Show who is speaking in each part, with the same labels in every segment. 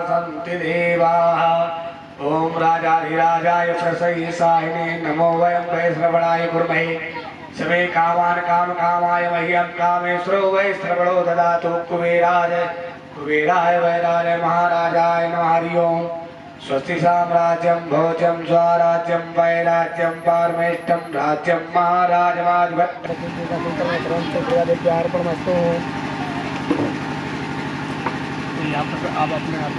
Speaker 1: सन्ति देवाः। ओम राजाधिराजाय प्रसह्यसाहिने नमो वयं वै श्रवणाय कुर्महे। समे कामान् कामकामाय मह्यं कामेश्वरो वै श्रवणो ददातु। कुबेराय वैराय महाराजाय नमः। हरि ओम्। स्वस्ति साम्राज्यं भोज्यं स्वराज्यं वैराज्यं पारमेष्टं राज्यं महाराजमाधिपत्यमस्तु। यहाँ पर आप अपने आप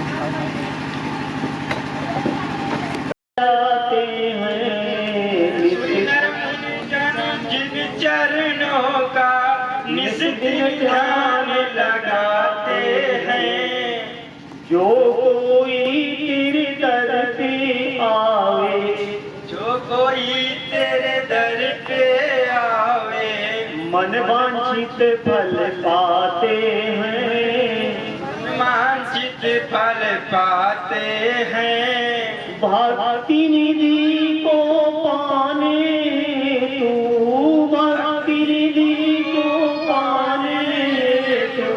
Speaker 1: जिन चरणों का निस दिन ध्यान लगाते हैं, जो कोई तेरे दर पे आवे, जो कोई तेरे दर पे आवे, मन वांछित फल पाते हैं, वांछित फल पाते हैं। भक्ति निधि को पाने तू, भक्ति निधि को पाने तू,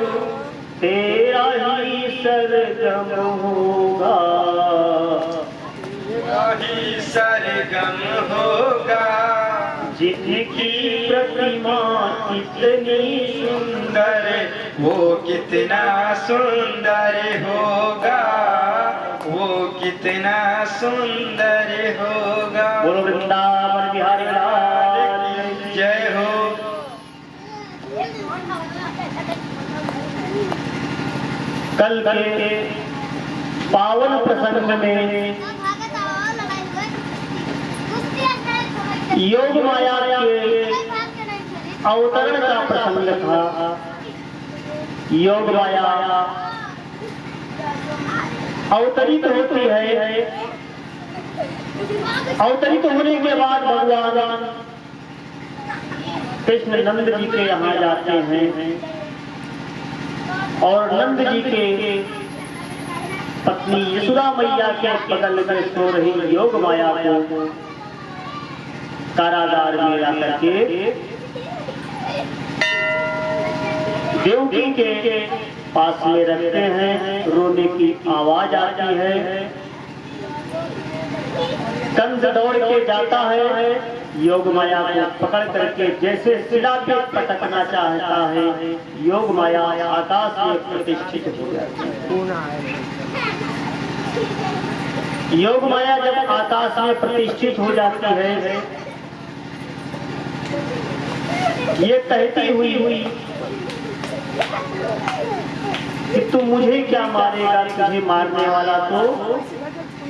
Speaker 1: तेरा ही सरगम होगा, तेरा ही सरगम होगा। जिनकी प्रतिमा कितनी सुंदर, वो कितना सुंदर होगा, वो कितना सुंदर होगा। बोलो वृंदावन बिहारी लाल जय हो। कल के पावन प्रसंग में योग माया के अवतरण का प्रसंग था। योग माया अवतरित होती है। अवतरित होने के बाद भगवान कृष्ण नंद जी के यहाँ जाते हैं और नंद जी के पत्नी यशोदा मैया के बगल में सो रही योग माया को कारागार में आकर के देवकी के पास में रखते हैं। रोने की आवाज आती है। कंस दौड़ के जाता है, योग माया को पकड़ करके जैसे शिला पे पटकना चाहता है। योग माया आकाश में प्रतिष्ठित हो जाती है। योग माया जब आकाश में प्रतिष्ठित हो जाती है, ये कहती हुई कि तू मुझे क्या मारेगा, तुझे मारने वाला तो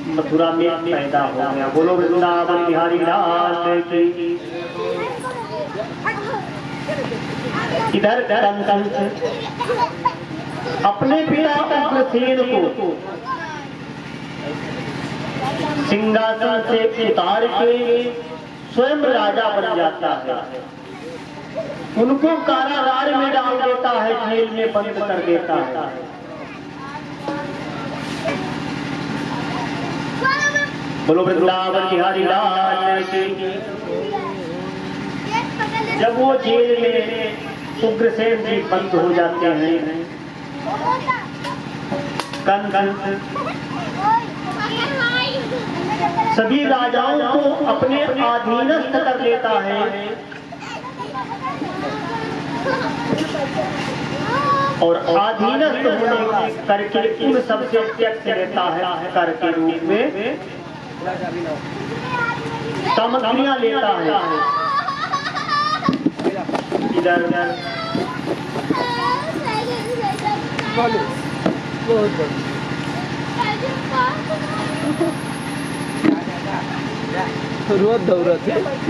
Speaker 1: मथुरा में पैदा हो गया। बोलो वृंदावन बिहारी लाल की। इधर कंस अपने पिता उग्रसेन को सिंहासन से उतार के स्वयं राजा बन जाता है। उनको कारागार में डाल देता है, जेल में बंद कर देता है। बोलो वृंदावन बिहारी लाल की। जब वो जेल में उग्रसेन जी बंद हो जाते हैं, कंस सभी राजाओं को अपने अधीनस्थ कर लेता है और अधीनस्थ होने करके उन सबसे टैक्स लेता है, कर के रूप में सामग्रियां लेता है। इधर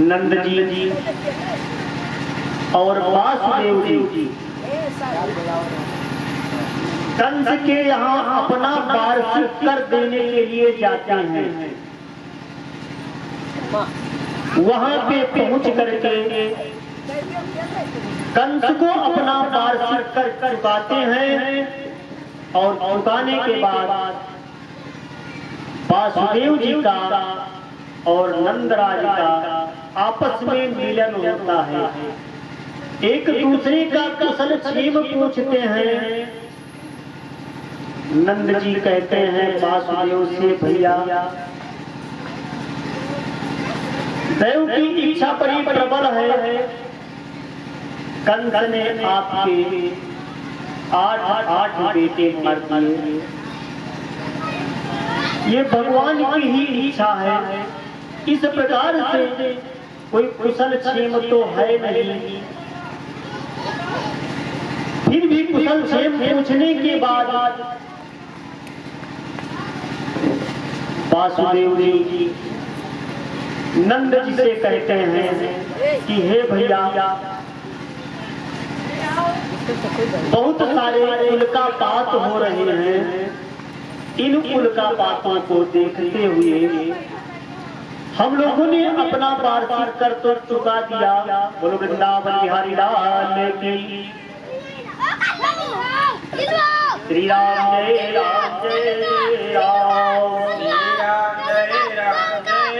Speaker 1: नंद जी और वासुदेव जी कंस के यहाँ अपना वार्षिक कर देने के लिए जाते हैं। वहां पे पहुंच करके कंस को अपना वार्षिक कर चुकाते हैं और चुकाने के बाद वासुदेव जी का और नंदराज का आपस में मिलन होता है। एक दूसरे का कुशल क्षेम पूछते हैं। नंद जी कहते हैं वासुदेव से, भैया देव की इच्छा बड़ी प्रबल है, कंस ने आपके 8 बेटे मार दिए। ये भगवान की ही इच्छा है। इस प्रकार से कोई कुशल क्षेम तो है नहीं। फिर भी कुशल क्षेम पूछने के बाद वासुदेव जी नंद जी से कहते हैं कि हे भैया, बहुत सारे उल्कापात हो रहे हैं। इन उल्कापातों को देखते हुए हम लोगों ने अपना वार्षिक कर तो चुका दिया। बोलो वृंदावन बिहारी लाल की। श्री राम जय राम जय राम, जय राम जय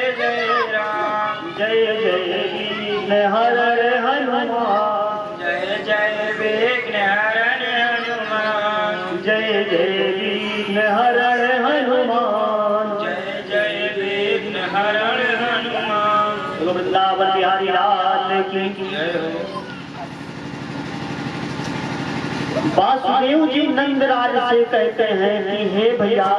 Speaker 1: राम, जय जय विघ्न हरण हनुमान, जय जय विघ्न हरण हनुमान, जय जय विघ्न हरण हनुमान, जय जय विघ्न हरण हनुमान। बोलो वृंदावन बिहारी लाल की जय हो। वासुदेव जी नंदराज से कहते हैं कि हे भैया,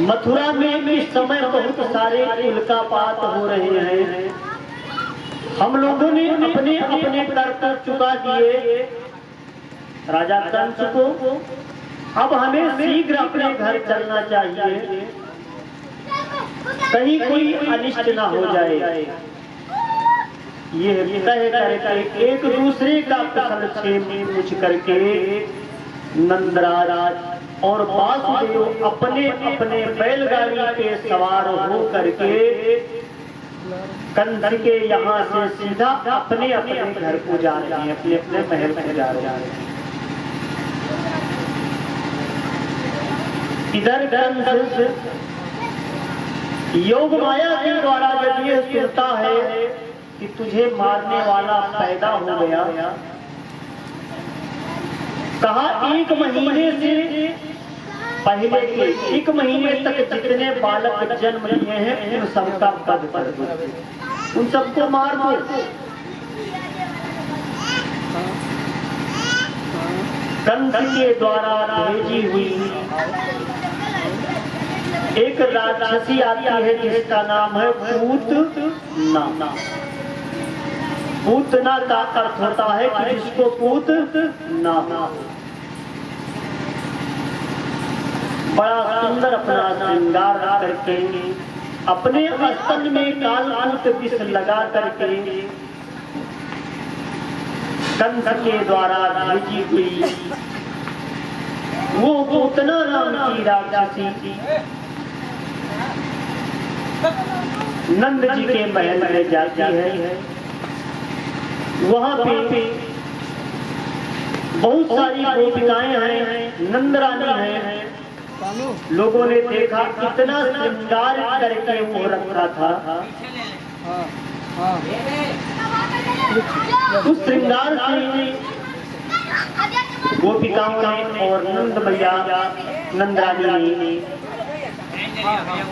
Speaker 1: मथुरा में इस समय बहुत सारे उल्कापात हो रहे हैं। हम लोगों ने अपने अपने कर्तव्य चुका दिए राजा कंस को। अब हमें शीघ्र अपने घर चलना चाहिए, कहीं कोई अनिष्ट ना हो जाए। ये कह करके एक दूसरे का कुशल क्षेम पूछ करके नंदराज और वासुदेव अपने अपने बैलगाड़ी पे सवार हो करके कंस के यहाँ से सीधा अपने अपने घर को जा रहे हैं, अपने अपने महल को जा रहे हैं। इधर कंस योग माया के द्वारा जब ये सुनता है कि तुझे मारने वाला पैदा हो गया, कहा 1 महीने से पहले के 1 महीने तक जितने बालक जन्म लिए हैं उन सबका वध कर दो, उन सबको मार दो। कंस के द्वारा भेजी हुई एक राक्षसी आती है जिसका नाम है पूतना। पूतना का अर्थ होता है कि जिसको पूत ना हो। बड़ा सुंदर अपना श्रृंगार करके अपने स्तन में कालकूट विष लगा करके कंस के द्वारा भेजी हुई वो पूतना नाम की राक्षसी नंद जी के महल में जाती है। वहाँ पे बहुत सारी गोपिकाएं हैं, नंदरानी हैं। लोगों ने देखा कितना श्रृंगार करके वो रखा था। उस श्रृंगार से गोपिकाओं ने और नंद भैया नंदरानी ने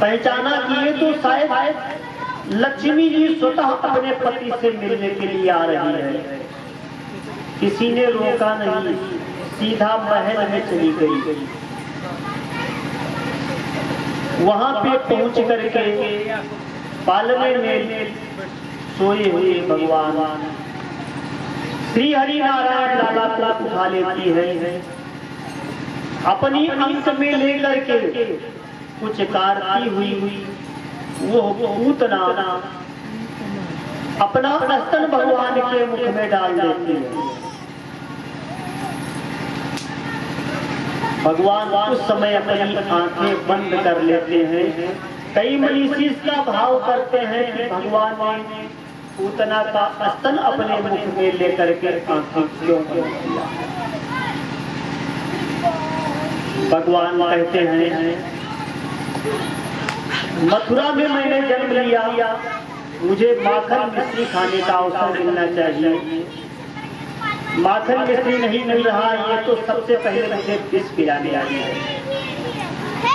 Speaker 1: पहचाना कि ये तो शायद लक्ष्मी जी स्वतः अपने पति से मिलने के लिए आ रही है। किसी ने रोका नहीं, सीधा महल में चली गई। वहां पे पहुंच करके पालने में सोए हुए भगवान श्री हरि नारायण लाला को उठा लेती है, अपनी अंक में लेकर के कुछ कारती हुई वो पूतना अपना स्तन भगवान के मुख में डाल देती है। भगवान उस समय अपनी आंखें बंद कर लेते हैं। कई मनीषी का भाव करते हैं कि भगवान ने पूतना का स्तन अपने मुख में लेकर के आंखें क्यों बंद किया। भगवान कहते हैं मथुरा में मैंने जन्म लिया, मुझे माखन मिश्री खाने का अवसर मिलना चाहिए। माखन मिश्री नहीं मिल रहा, ये तो सबसे पहले मुझे विष पिलाने आई है।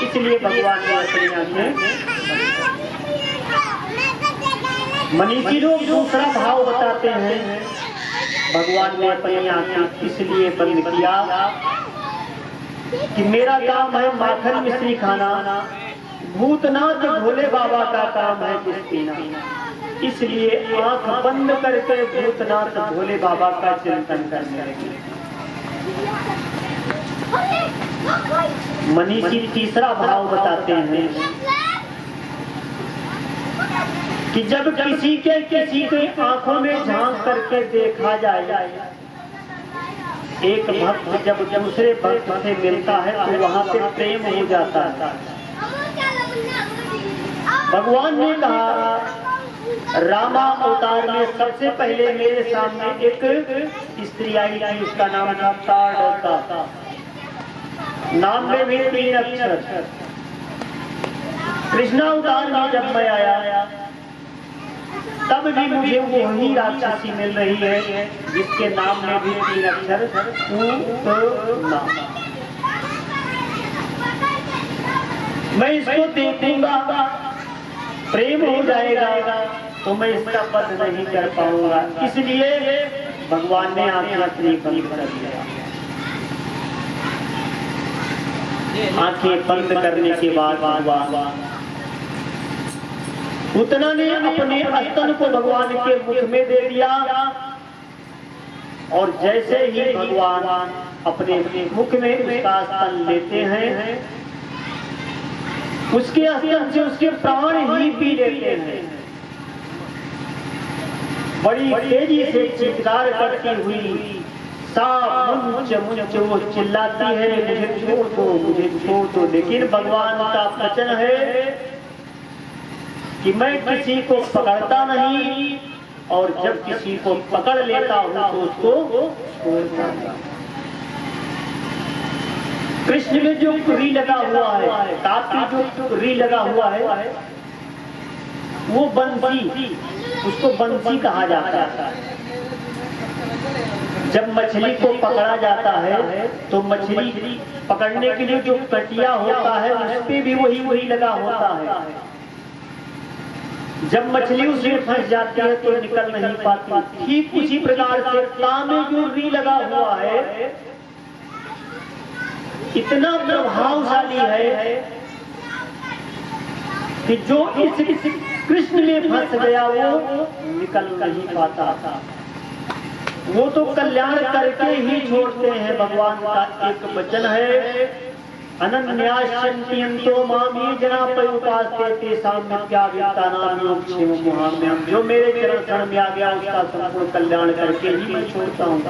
Speaker 1: इसलिए भगवान ने अपनी आंखें, मनीषी लोग दूसरा भाव बताते हैं, भगवान ने अपनी आंखें इसलिए बंद किया कि मेरा काम है माखन मिश्री खाना, भूतनाथ भोले बाबा का काम है विष पीना। इसलिए आंख बंद करके भूतनाथ भोले बाबा का चिंतन करने लगे। मनीषी तीसरा भाव बताते हैं कि जब किसी की आंखों में झांक करके देखा जाए, एक भक्त जब दूसरे भक्त से मिलता है तो वहां पे प्रेम हो जाता है। भगवान ने कहा रामा अवतार में सबसे पहले मेरे सामने एक स्त्री आई थी, उसका नाम था ताड़का, नाम में भी 3 अक्षर। कृष्णा अवतार में जब मैं आया तब भी मुझे वही राक्षसी मिल रही है जिसके नाम में भी 3 अक्षर पूतना। मैं इसको देखूंगा, प्रेम हो जाएगा तो मैं इसका वध नहीं कर पाऊंगा। इसलिए भगवान ने आंखें अपनी बंद कर दिया। आंखें बंद करने के बाद भगवान पूतना ने अपने स्तन को भगवान के मुख में दे दिया, और जैसे ही भगवान अपने मुख में उसका स्तन लेते हैं, उसके स्तन से उसके प्राण ही पी लेते हैं। बड़ी तेजी से चित्कार करती हुई मुझ वो चिल्लाती है, मुझे छोड़ दो, मुझे छोड़ दो। लेकिन भगवान का वचन है कि मैं किसी को पकड़ता नहीं, और जब किसी को पकड़ लेता हूं तो उसको छोड़ता नहीं। कृष्ण में जो री लगा हुआ है, ताप जो री लगा हुआ है, वो बंसी, उसको बंसी कहा जाता है। जब मछली को पकड़ा जाता है तो मछली पकड़ने के लिए जो कटिया होता है उस पे भी वही लगा होता है। जब मछली उसमें फंस जाती है तो निकल नहीं पाती। ठीक उसी प्रकार से ताम में जो री लगा हुआ है इतना प्रभावशाली है कि जो इस कृष्ण में फंस गया वो निकल नहीं पाता था। वो तो कल्याण करके ही छोड़ते हैं। भगवान का एक वचन है, अनन्याश्चिंतो माम ये जना पयुपास्ते तेषां मिथ्यावित्तानां योगक्षेमं मुहाम्यहम्। जो मेरे चरण शरण में आ गया उसका संपूर्ण कल्याण करके ही मैं छोड़ता हूँ।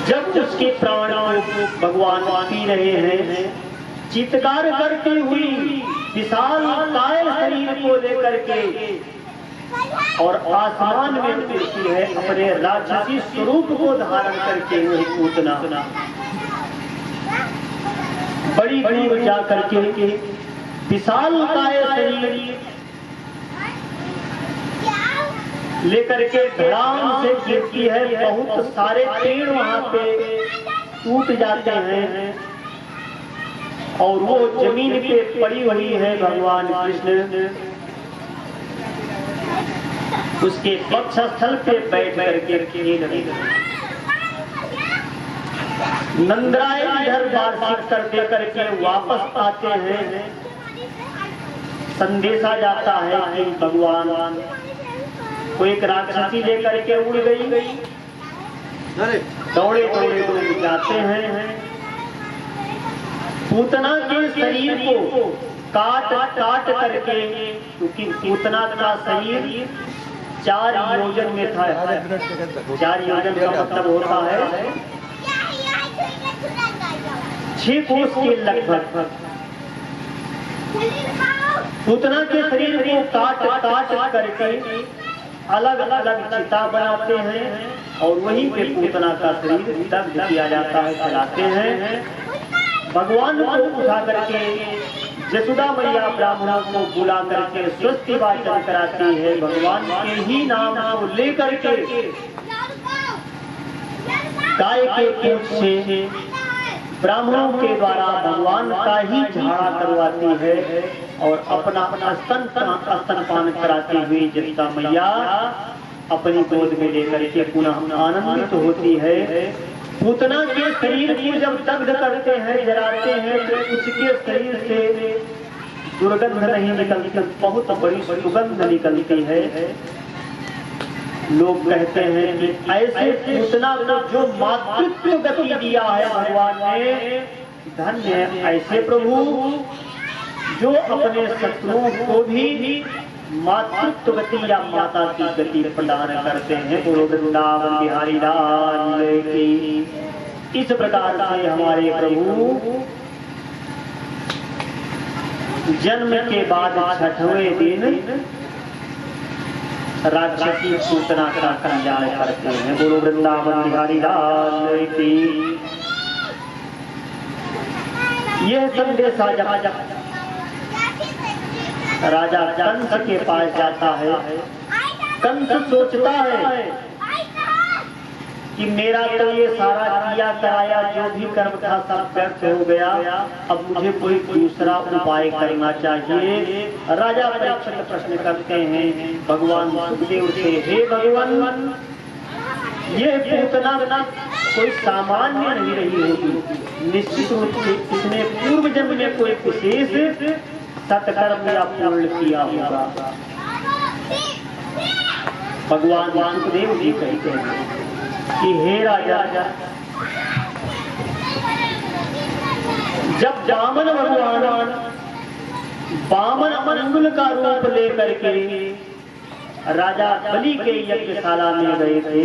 Speaker 1: जब उसके प्राण को भगवान पी रहे हैं, चित्कार करती हुई विशाल कायल शरीर को लेकर के और आसमान में उड़ती है, अपने राक्षसी स्वरूप को धारण करके वही पूतना बड़ी दूर जा करके विशाल कायल शरीर लेकर के धड़ाम से गिरती है। बहुत सारे पेड़ वहां पे टूट जाते हैं और वो जमीन पे पड़ी हुई है। भगवान कृष्ण उसके वक्षस्थल पे बैठ करके खेल रहे हैं। नंदराय इधर वार्षिक कर दे करके वापस आते हैं। संदेशा जाता है कि भगवान को एक राक्षसी लेकर के उड़ गई। दौड़े दौड़े दौड़े जाते हैं, पूतना के शरीर को काट काट करके, क्योंकि पूतना का शरीर 4 योजन में था। 4 योजन का मतलब होता है 6 कोस के लगभग। पूतना के शरीर को काट काट करके अलग अलग चिता बनाते हैं और वहीं पे पूतना का शरीर दग्ध किया जाता है, जलाते हैं। भगवान को उठा करके यशोदा मैया ब्राह्मणों को बुला करके स्वस्ति वाचन कराती है, भगवान के ही नाम को लेकर के गाय के पूछ से ब्राह्मणों के द्वारा भगवान का ही झाड़ा करवाती है और अपना स्तनपान कराती हुई यशोदा मैया अपनी गोद में लेकर के पुनः आनंदित होती है। पूतना के शरीर को जब दग्ध करते हैं, जलाते हैं, तो उसके शरीर से दुर्गंध नहीं निकलती, बहुत बड़ी सुगंध निकलती है। लोग कहते हैं कि ऐसे पूतना को जो मातृत्व गति दिया है भगवान ने, धन्य ऐसे प्रभु जो अपने शत्रुओं को भी मातृत्व गति या माता की गति प्रदान करते हैं। बोलो वृंदावन बिहारी लाल की। इस प्रकार से हमारे प्रभु जन्म के बाद 6वें दिन राज्य की सूचना का कल्याण करते हैं। बोलो वृंदावन बिहारी लाल की। यह संदेश जब राजा कंस के पास जाता है, कंस सोचता है कि मेरा तो ये सारा किया कराया जो भी कर्म था सब व्यर्थ हो गया, अब मुझे कोई दूसरा उपाय करना चाहिए। राजा परीक्षित प्रश्न करते हैं भगवान सुखदेव से, हे भगवान, ये पूतना कोई सामान्य नहीं रही होगी, निश्चित रूप से इसने पूर्व जन्म में कोई विशेष सत्कर्म या पूर्ण किया होगा। भगवान सुखदेव जी कहते हैं कि हे राजा, जब वामन भगवान वामन अंगुल का रूप लेकर के राजा बलि के यज्ञशाला में गए थे,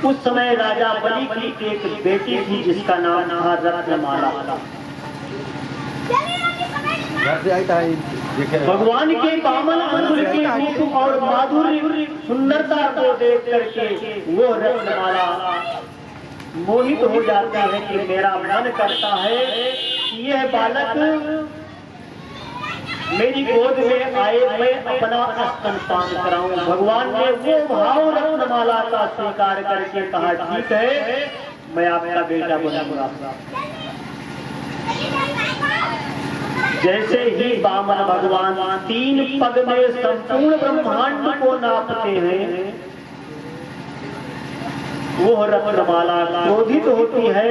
Speaker 1: उस समय राजा बलि की एक बेटी थी जिसका नाम था रत्नमाला। भगवान के वामन अंगुल के रूप और माधुर्य सुंदरता को देख करके वो रत्नमाला मोहित हो जाता है कि मेरा मन करता है कि यह बालक मेरी गोद में आए, मैं अपना स्तनपान कराऊं। भगवान ने वो भाव रत्नमाला का स्वीकार करके कहा, ठीक है, मैं आपका बेटा बनाऊंगा। जैसे ही वामन भगवान 3 पग में संपूर्ण ब्रह्मांड को नापते हैं, वो रत्नमाला क्रोधित होती है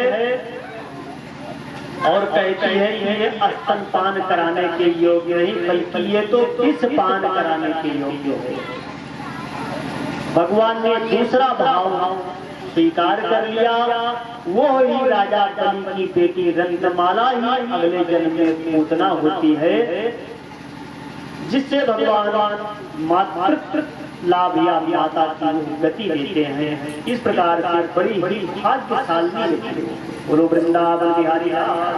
Speaker 1: और कहती है ये स्तनपान कराने के योग्य नहीं, बल्कि ये तो किस पान कराने के योग्य है। भगवान ने दूसरा भाव स्वीकार कर लिया, वो ही राजा बलि की बेटी रत्नमाला ही अगले जन्म में पूतना होती है, जिससे भगवान मातृत्व लाभ या माता की गति देते हैं। इस प्रकार से बड़ी बड़ी भाग्यशाली। बोलो वृंदावन बिहारी लाल।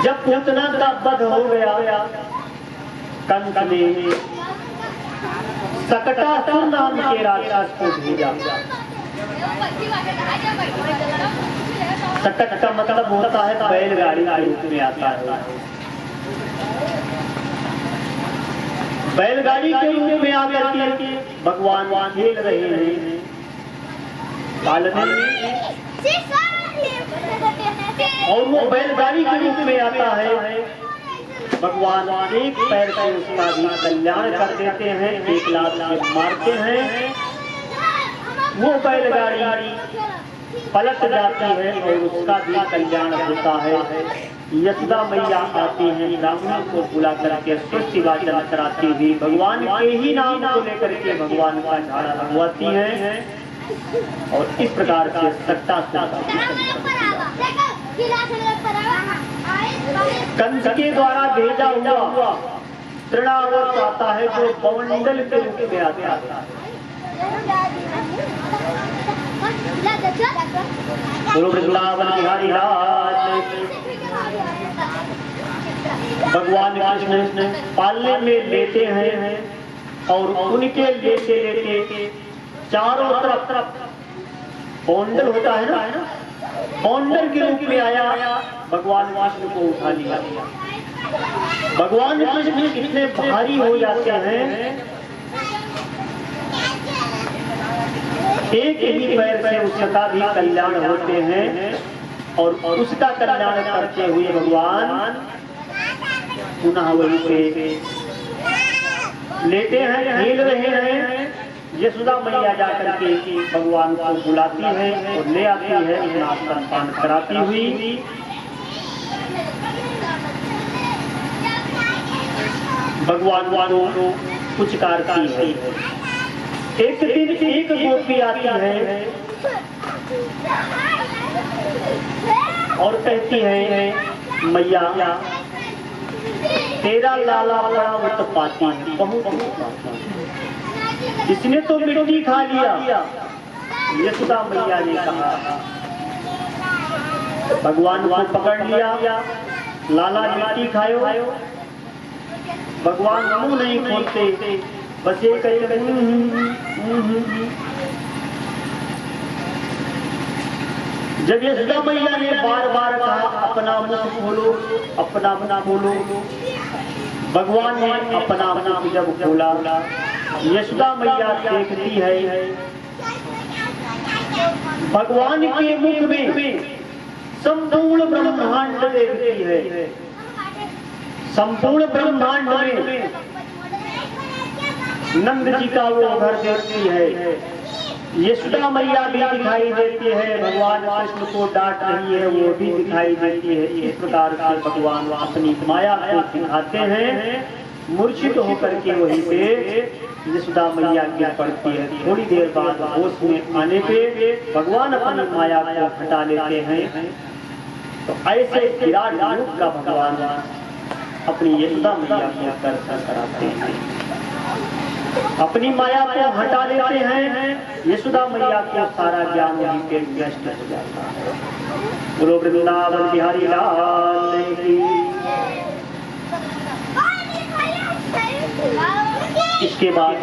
Speaker 1: जब पूतना का वध हो गया, कंस ने सकटासुर नाम के राक्षस को भेजा। सकट का मतलब होता है बैलगाड़ी के रूप में आता है। बैलगाड़ी के रूप में आकर के भगवान खेल रहे हैं, पालने और वो बैलगाड़ी के रूप में आता है। भगवान एक पैर से उसका भी कल्याण कर देते हैं, एक लात से मारते हैं, वो बैलगाड़ी पलट जाती है और उसका भी कल्याण होता है। यशोदा मैया आती हैं, ब्राह्मणों को बुला करके स्वस्ति वाचन कराती हुई भगवान के ही नाम को लेकर के भगवान का झाड़ा लगवाती हैं और इस प्रकार से सट्टा कंस के द्वारा भेजा हुआ तृणावर्त आता है, जो पवंडल के रूप में आता है। गुरु वृंदावन बिहारी लाल। भगवान कृष्ण पालने में लेते हैं और उनके लेते लेते चारों तरफ पौंडल होता है ना, पौंडर के रूप में आया, भगवान कृष्ण को उठा लिया। भगवान कृष्ण इतने भारी हो जाते हैं, एक ही पैर से उसका भी कल्याण होते हैं और उसका कल्याण करते हुए भगवान पुनः वहीं पे लेते हैं, खेल रहे हैं। यशोदा मैया जाकर के भगवान को बुलाती है और ले आती है स्नान पान कराती हुई। भगवान को कुछ करती है। एक दिन एक गोपी आती है और कहती है मैया तेरा लाला बड़ा उत्पाती है, बहुत उत्पाती है, इसने तो मिट्टी खा लिया। यशोदा मैया ने कहा, भगवान को पकड़ लिया, लाला मिट्टी खायो। भगवान मुंह नहीं खोलते, बस ये कहते जब यशोदा मैया ने बार बार कहा अपना मुंह खोलो, अपना मुंह खोलो, भगवान ने अपना मुंह जब खोला, यशोदा मैया देखती है भगवान के मुख में संपूर्ण ब्रह्मांड देखती है। संपूर्ण ब्रह्मांड में नंद जी का वो घर देखती है। यशोदा मैया भी दिखाई देती है, भगवान कृष्ण को डांट रही है वो भी दिखाई देती है। इस प्रकार से भगवान अपनी माया को दिखाते हैं। मूर्छित होकर के वहीं पे यशोदा मैया गिर पड़ती है। थोड़ी देर बाद होश में आने पे भगवान अपनी माया को हटा लेते हैं। तो ऐसे विराट रूप का भगवान अपनी यशोदा मैया को दर्शन कराते हैं, अपनी माया को हटा लेते हैं। यशोदा मैया को सारा ज्ञान वहीं पे व्यस्त हो जाता है। बोलो वृंदावन बिहारी लाल की। इसके बाद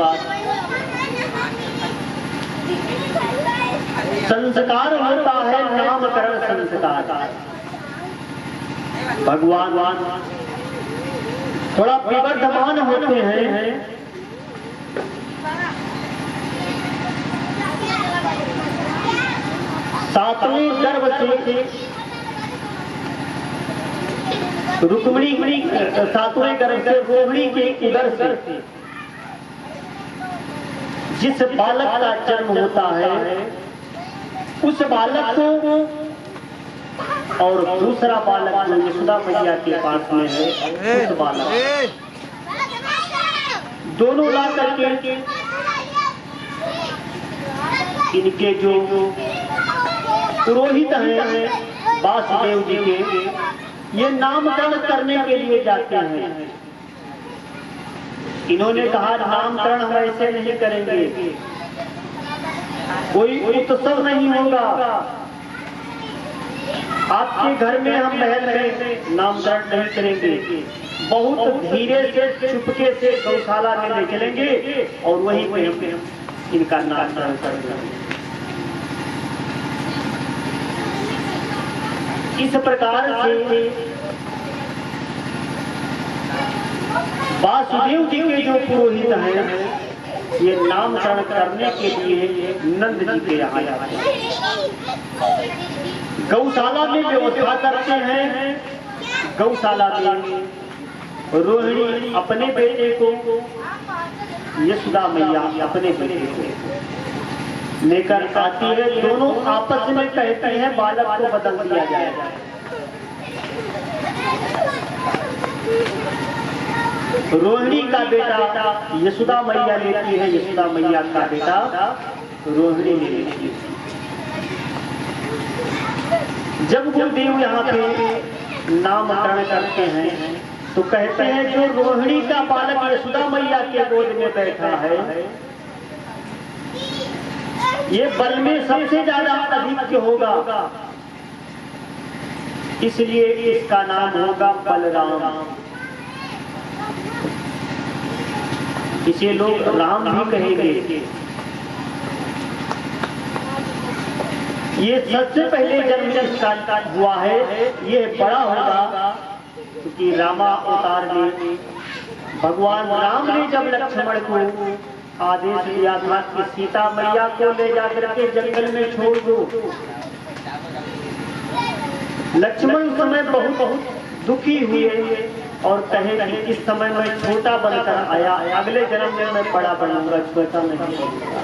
Speaker 1: संस्कार होता है, नामकरण संस्कार। भगवान थोड़ा विवर्धमान होते हैं। सातवें गर्भ से रुक्मिणी, सातवें गर्भ से रोहिणी के उदर से जिस बालक का जन्म होता है, उस बालक को और दूसरा बालक जो यशोदा मैया के पास में है, उस बालक दोनों ला करके इनके जो पुरोहित हैं वासुदेव जी के, ये नामकरण करने के लिए जाते हैं। इन्होंने कहा नामकरण हम ऐसे नहीं करेंगे, कोई उत्सव नहीं होगा, आपके घर में हम महल में नामकरण नहीं करेंगे, बहुत धीरे से चुपके से गौशाला में ले चलेंगे और वहीं पे हम इनका नामकरण करेंगे। इस प्रकार से वासुदेव जी के जो पुरोहित हैं, ये नामकरण करने के लिए नंद जी के यहाँ आते हैं, गौशाला में व्यवस्था करते हैं। गौशाला में रोहिणी अपने बेटे को, यशोदा मैया अपने बेटे को लेकर आती है। दोनों आपस में कहते हैं बालक को बदल दिया जाए। रोहिणी का बेटा यशोदा मैया लेती है, यशोदा मैया का बेटा रोहिणी ले लेती है। जब गुरुदेव यहाँ पे नामकरण करते हैं तो कहते हैं जो रोहिणी का बालक यशोदा मैया के गोद में बैठा है, ये बल में सबसे ज्यादा अधिक होगा, इसलिए इसका नाम होगा बलराम। इसे लोग राम भी कहेंगे। ये सबसे पहले जन्म इसका हुआ है। ये बड़ा होगा क्योंकि रामा अवतार में भगवान राम ने जब लक्ष्मण को आदेश दिया था कि सीता मैया को ले जाकर के जंगल में छोड़ दो। लक्ष्मण उस समय बहुत दुखी हुए और कहे कि इस समय मैं छोटा बनकर आया, अगले जन्म में मैं बड़ा बनूंगा, छोटा नहीं बनूंगा।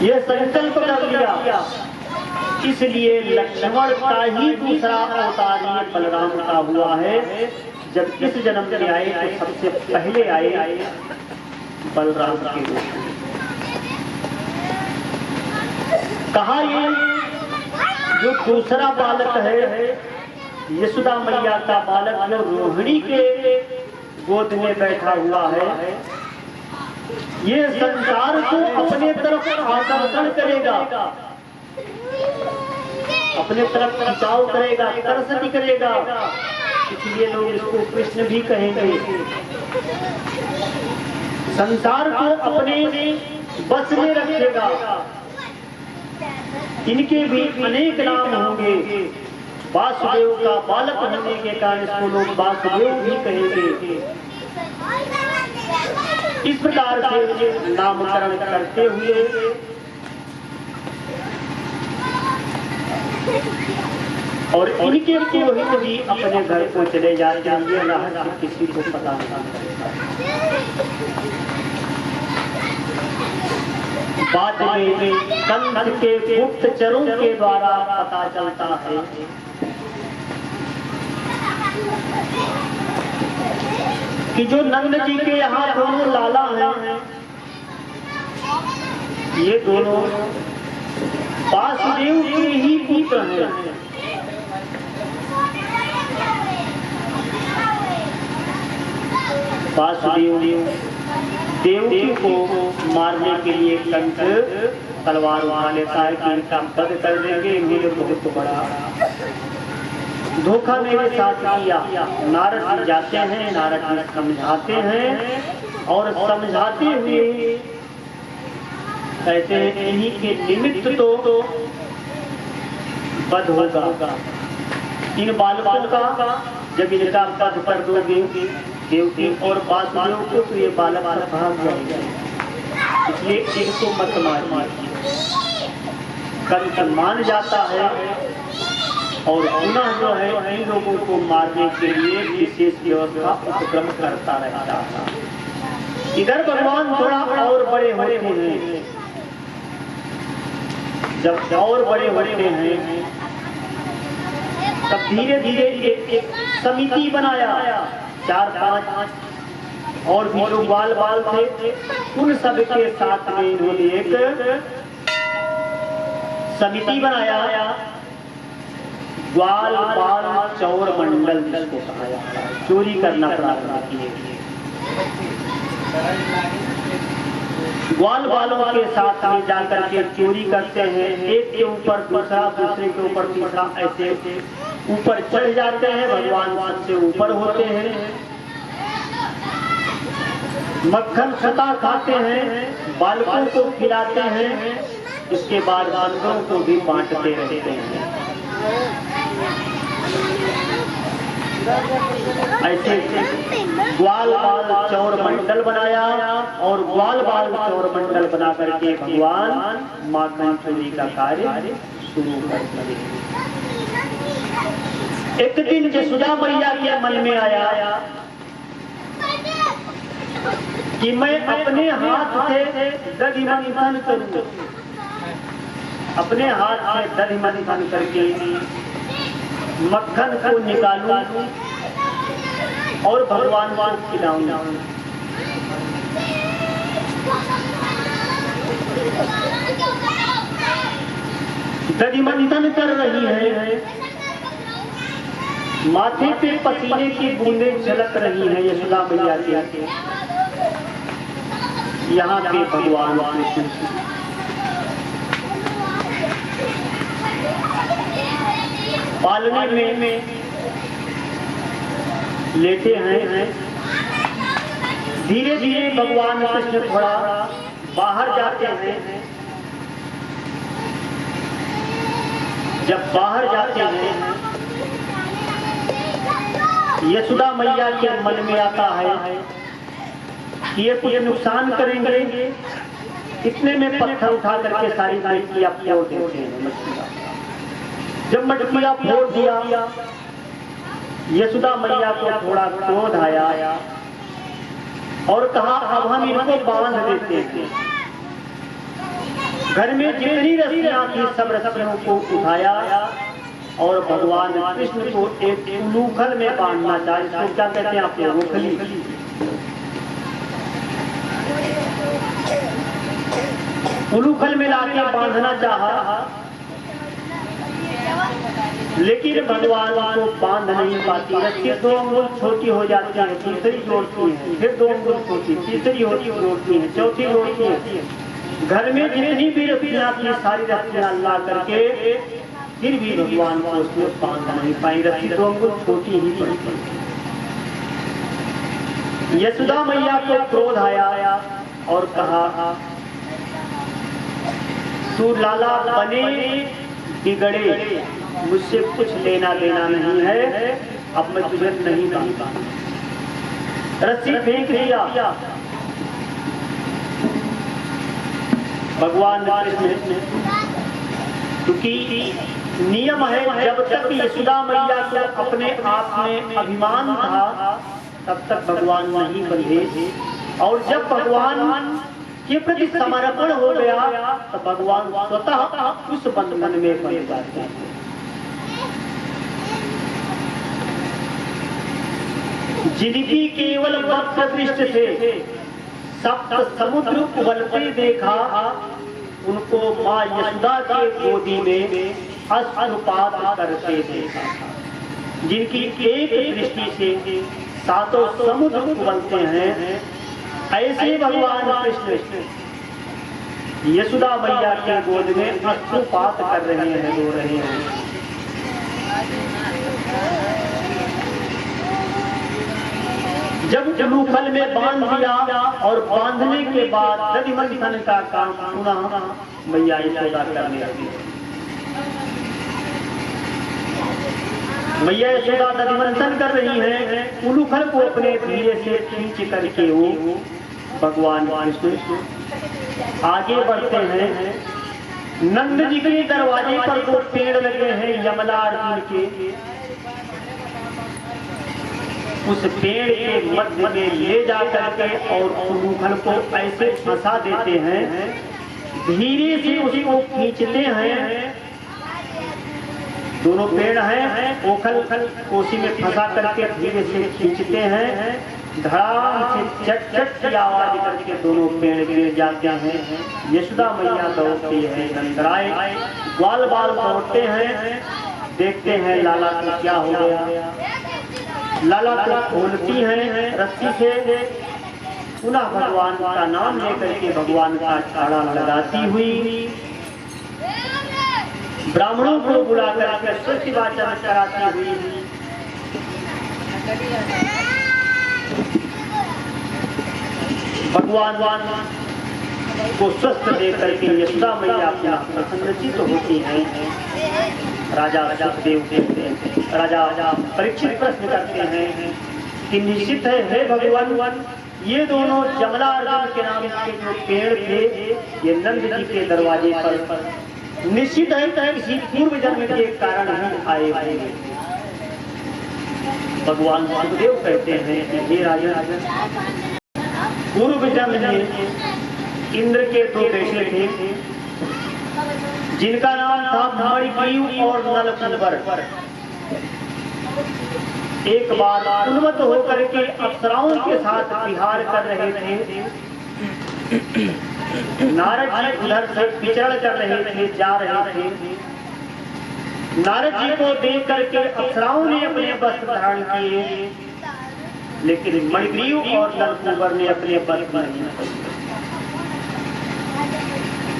Speaker 1: ये संकल्प कर लिया। इसलिए लक्ष्मण का ही दूसरा अवतार ये बलराम का हुआ है। जब इस जन्म में आए तो सबसे पहले आए बलराम के रूप में। कहा ये जो दूसरा बालक है यशोदा मैया का बालक जो रोहिणी के गोद में बैठा हुआ है, ये संसार को अपने तरफ आकर्षण करेगा, अपने तरफ खिंचाव करेगा, आकर्षण करेगा। इसलिए लोग इसको कृष्ण भी कहेंगे। संसार को अपने बस में रखेगा। इनके भी अनेक नाम होंगे। वासुदेव का बालक होने के कारण इसको लोग वासुदेव भी कहेंगे। इस प्रकार से नामकरण करते हुए और इनके पुरोहित भी अपने घर को चले जाते हैं। ये रहस्य किसी को पता नहीं। बाद में कंस के गुप्तचरों के द्वारा पता चलता है कि जो नंद जी के यहाँ दोनों लाला हैं, ये दोनों वासुदेव के ही पुत्र हैं। वासुदेव देवकी को मारने के लिए कंस तलवार उठा लेता है कि इनका वध कर देंगे। इन्होंने बहुत बड़ा धोखा मेरे साथ किया। नारद जी जाते हैं, नारद जी समझाते हैं और समझाते हुए कहते हैं इन्हीं के निमित्त तो वध होगा। इन बालकों का जब इनका वध कर दोगे देवकी और वासुदेव को तो ये बालक भाग जाएगा। इसलिए इनको मत मारिए। कंस मान जाता है और पुनः जो है इन लोगों को मारने के लिए विशेष व्यवस्था उपक्रम करता रहता है। इधर भगवान थोड़ा और बड़े होते हैं। जब और बड़े होते हैं तब धीरे धीरे एक समिति बनाया। 4-5 और भी जो बाल थे उन सब के साथ में इन्होंने एक समिति बनाया। ग्वाल बाल चौर मंडल जिसको कहा जाता है। चोरी करना प्रारंभ किए। ग्वाल बालों के साथ में जाकर के चोरी करते हैं। एक के ऊपर दूसरा, दूसरे के ऊपर तीसरा, ऐसे ऊपर चढ़ जाते हैं। भगवान सबसे ऊपर होते हैं। मक्खन खता खाते हैं, बालकों को खिलाते हैं। इसके बाद बालकों को भी बांटते रहते हैं। ऐसे ग्वाल बाल चौर मंडल बनाया और ग्वाल बाल चौर मंडल बना करके भगवान माखन चोरी का कार्य शुरू कर दिया। एक दिन यशोदा मैया के मन में आया कि मैं अपने हाथ से दही मंथन करूं। अपने हाथ से दही मंथन करके मक्खन को निकालूं और भगवान को खिलाऊं। दही मंथन कर रही है। माथे पे पसीने की बूंदें झलक रही हैं यशोदा मैया के। यहाँ पे भगवान पालने में लेटे हैं। धीरे धीरे भगवान कृष्ण थोड़ा बाहर जाते हैं, जब बाहर जाते हैं यशोदा मैया के मन में आता है कि ये कुछ नुकसान करेंगे। इतने में पत्थर उठा करके सारी मटकियां फोड़ देते हैं। मटकियां जब मटकियां फोड़ दिया, यशोदा मैया को थोड़ा क्रोध आया और कहा अब हम इनको बांध देते हैं। घर में जितनी रस्सियां थी सब रस्सियों को उठाया और भगवान कृष्ण को एक उलूखल में बांधना चाहिए। इसको क्या कहते हैं आपके? उखली। उलूखल में लाके बांधना चाहा, लेकिन भगवान को बांध नहीं पाती। रस्सी 2 अंगुल छोटी हो जाती है, दूसरी जोड़ती है, फिर 2 अंगुल छोटी, तीसरी जोड़ती है, चौथी जोड़ती है। घर में जितनी भी रस्सियां थी सारी रस्सियां ला करके फिर भी भगवान को उसमें बांध नहीं पाई। रस्सी 2 अंगुल छोटी ही पड़ती। यशोदा मैया को क्रोध आया और कहा तू लाला बने बिगड़े, मुझसे कुछ लेना देना नहीं है, अब मैं तुझे नहीं बांधता। रस्सी फेंक दिया। भगवान कृष्ण, क्योंकि नियम है जब तक यशोदा मैया को अपने आप में अभिमान था तब तक भगवान नहीं बंधे, और जब भगवान के प्रति समर्पण हो गया तो भगवान स्वतः उस बंधन में बंध जाते हैं। जिनकी केवल वक्त दृष्टि से सप्त समुद्र उबलते देखा, उनको माँ यशोदा के गोदी में अश्रुपात करते देखा। जिनकी एक दृष्टि से 7 समुद्र उबलते हैं, ऐसे भगवान कृष्ण यशोदा मैया के गोद में अश्रुपात कर रहे हैं, रो रहे हैं। जब उलूखल में बांध दिया और बांधने के बाद दधि मंथन का काम पुनः मैया यशोदा करने लगी। मैया यशोदा दधि मंथन कर रही है। उलूखल को अपने धीरे से खींच करके वो भगवान कृष्ण आगे बढ़ते हैं। नंद जी के दरवाजे पर 2 पेड़ लगे हैं यमला अर्जुन के। उस पेड़ के मध्य में ले जा करके और उलूखल को ऐसे फंसा देते हैं, धीरे से उसको खींचते हैं। दोनों पेड़ हैं, ओखल कोसी में फंसा करके धीरे से खींचते हैं। धड़ाम से चट चट की आवाज करके दोनों पेड़ गिर जाते हैं। यशोदा मैया दौड़ती है, नंदराय ग्वाल बाल दौड़ते हैं, देखते हैं लाला को क्या हो गया। लाला को खोलती हैं रस्सी से, पुनः भगवान का नाम लेकर के भगवान का छाड़ा लगाती हुई ब्राह्मणों को बुला कर स्तुति वाचन कराती हुई भगवान को स्वस्थ दे करके यशोदा मैया अपना प्रसन्नचित होती हैं। राजा परीक्षित प्रश्न करते हैं कि निश्चित है हे भगवान, ये दोनों जमला अर्जुन के नाम के जो पेड़ थे ये नंद जी के दरवाजे पर निश्चित है किसी पूर्व जन्म के कारण ही आए होंगे। भगवान सुखदेव कहते हैं कि हे राजन, पूर्व जन्म में इंद्र के 2 बेटे थे जिनका नाम था मणिग्रीव और नलकूबर। एक बार उन्मत्त होकर के अप्सराओं के साथ विहार कर रहे थे। नारद जी उधर से विचरण कर रहे थे, जा रहे थे। नारद जी को देख करके अप्सराओं ने अपने वस्त्र धारण किए, लेकिन मणिग्रीव और नलकूबर ने अपने वस्त्र नहीं।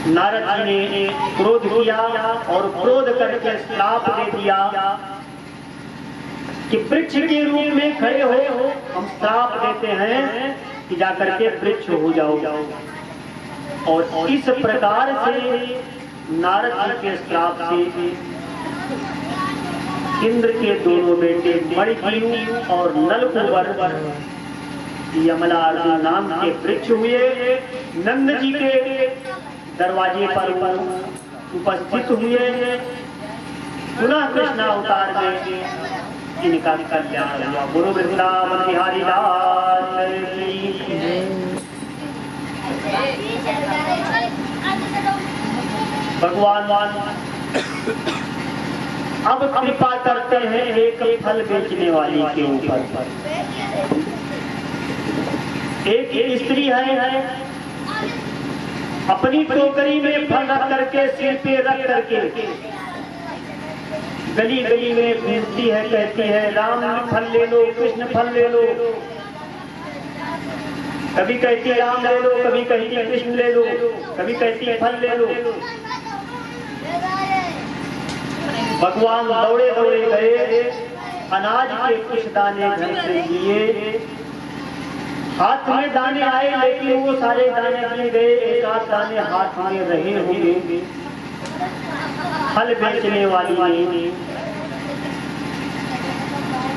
Speaker 1: नारद जी ने क्रोध किया और क्रोध करके श्राप दे दिया कि वृक्ष के रूप में खड़े हो, हम श्राप देते हैं कि जाकर के वृक्ष हो जाओ। और इस प्रकार से नारद जी के श्राप से इंद्र के दोनों बेटे मणिग्रीव और नलकूबर यमलार्जुन नाम के वृक्ष हुए, नंद जी के दरवाजे पर उपस्थित हुए। पुनः कृष्ण अवतार में इनका कल्याण हुआ। गुरु वृंदावन बिहारी लाल की। भगवान अब कृपा करते हैं एक फल बेचने वाली के ऊपर। एक स्त्री है, अपनी टोकरी में फल रख करके, सिर पे रख करके गली गली में घूमती है, कहती है राम फल ले लो, कृष्ण फल ले लो। कभी कहती राम ले लो, कभी कहती कृष्ण ले लो, कभी कहती फल ले लो। भगवान दौड़े दौड़े गए, अनाज के कुछ दाने घर से लिए, हाथ में दाने आए लेकिन वो सारे दाने गिर गए, एक आध दाने हाथ में रहे होंगे। फल बेचने वाली ने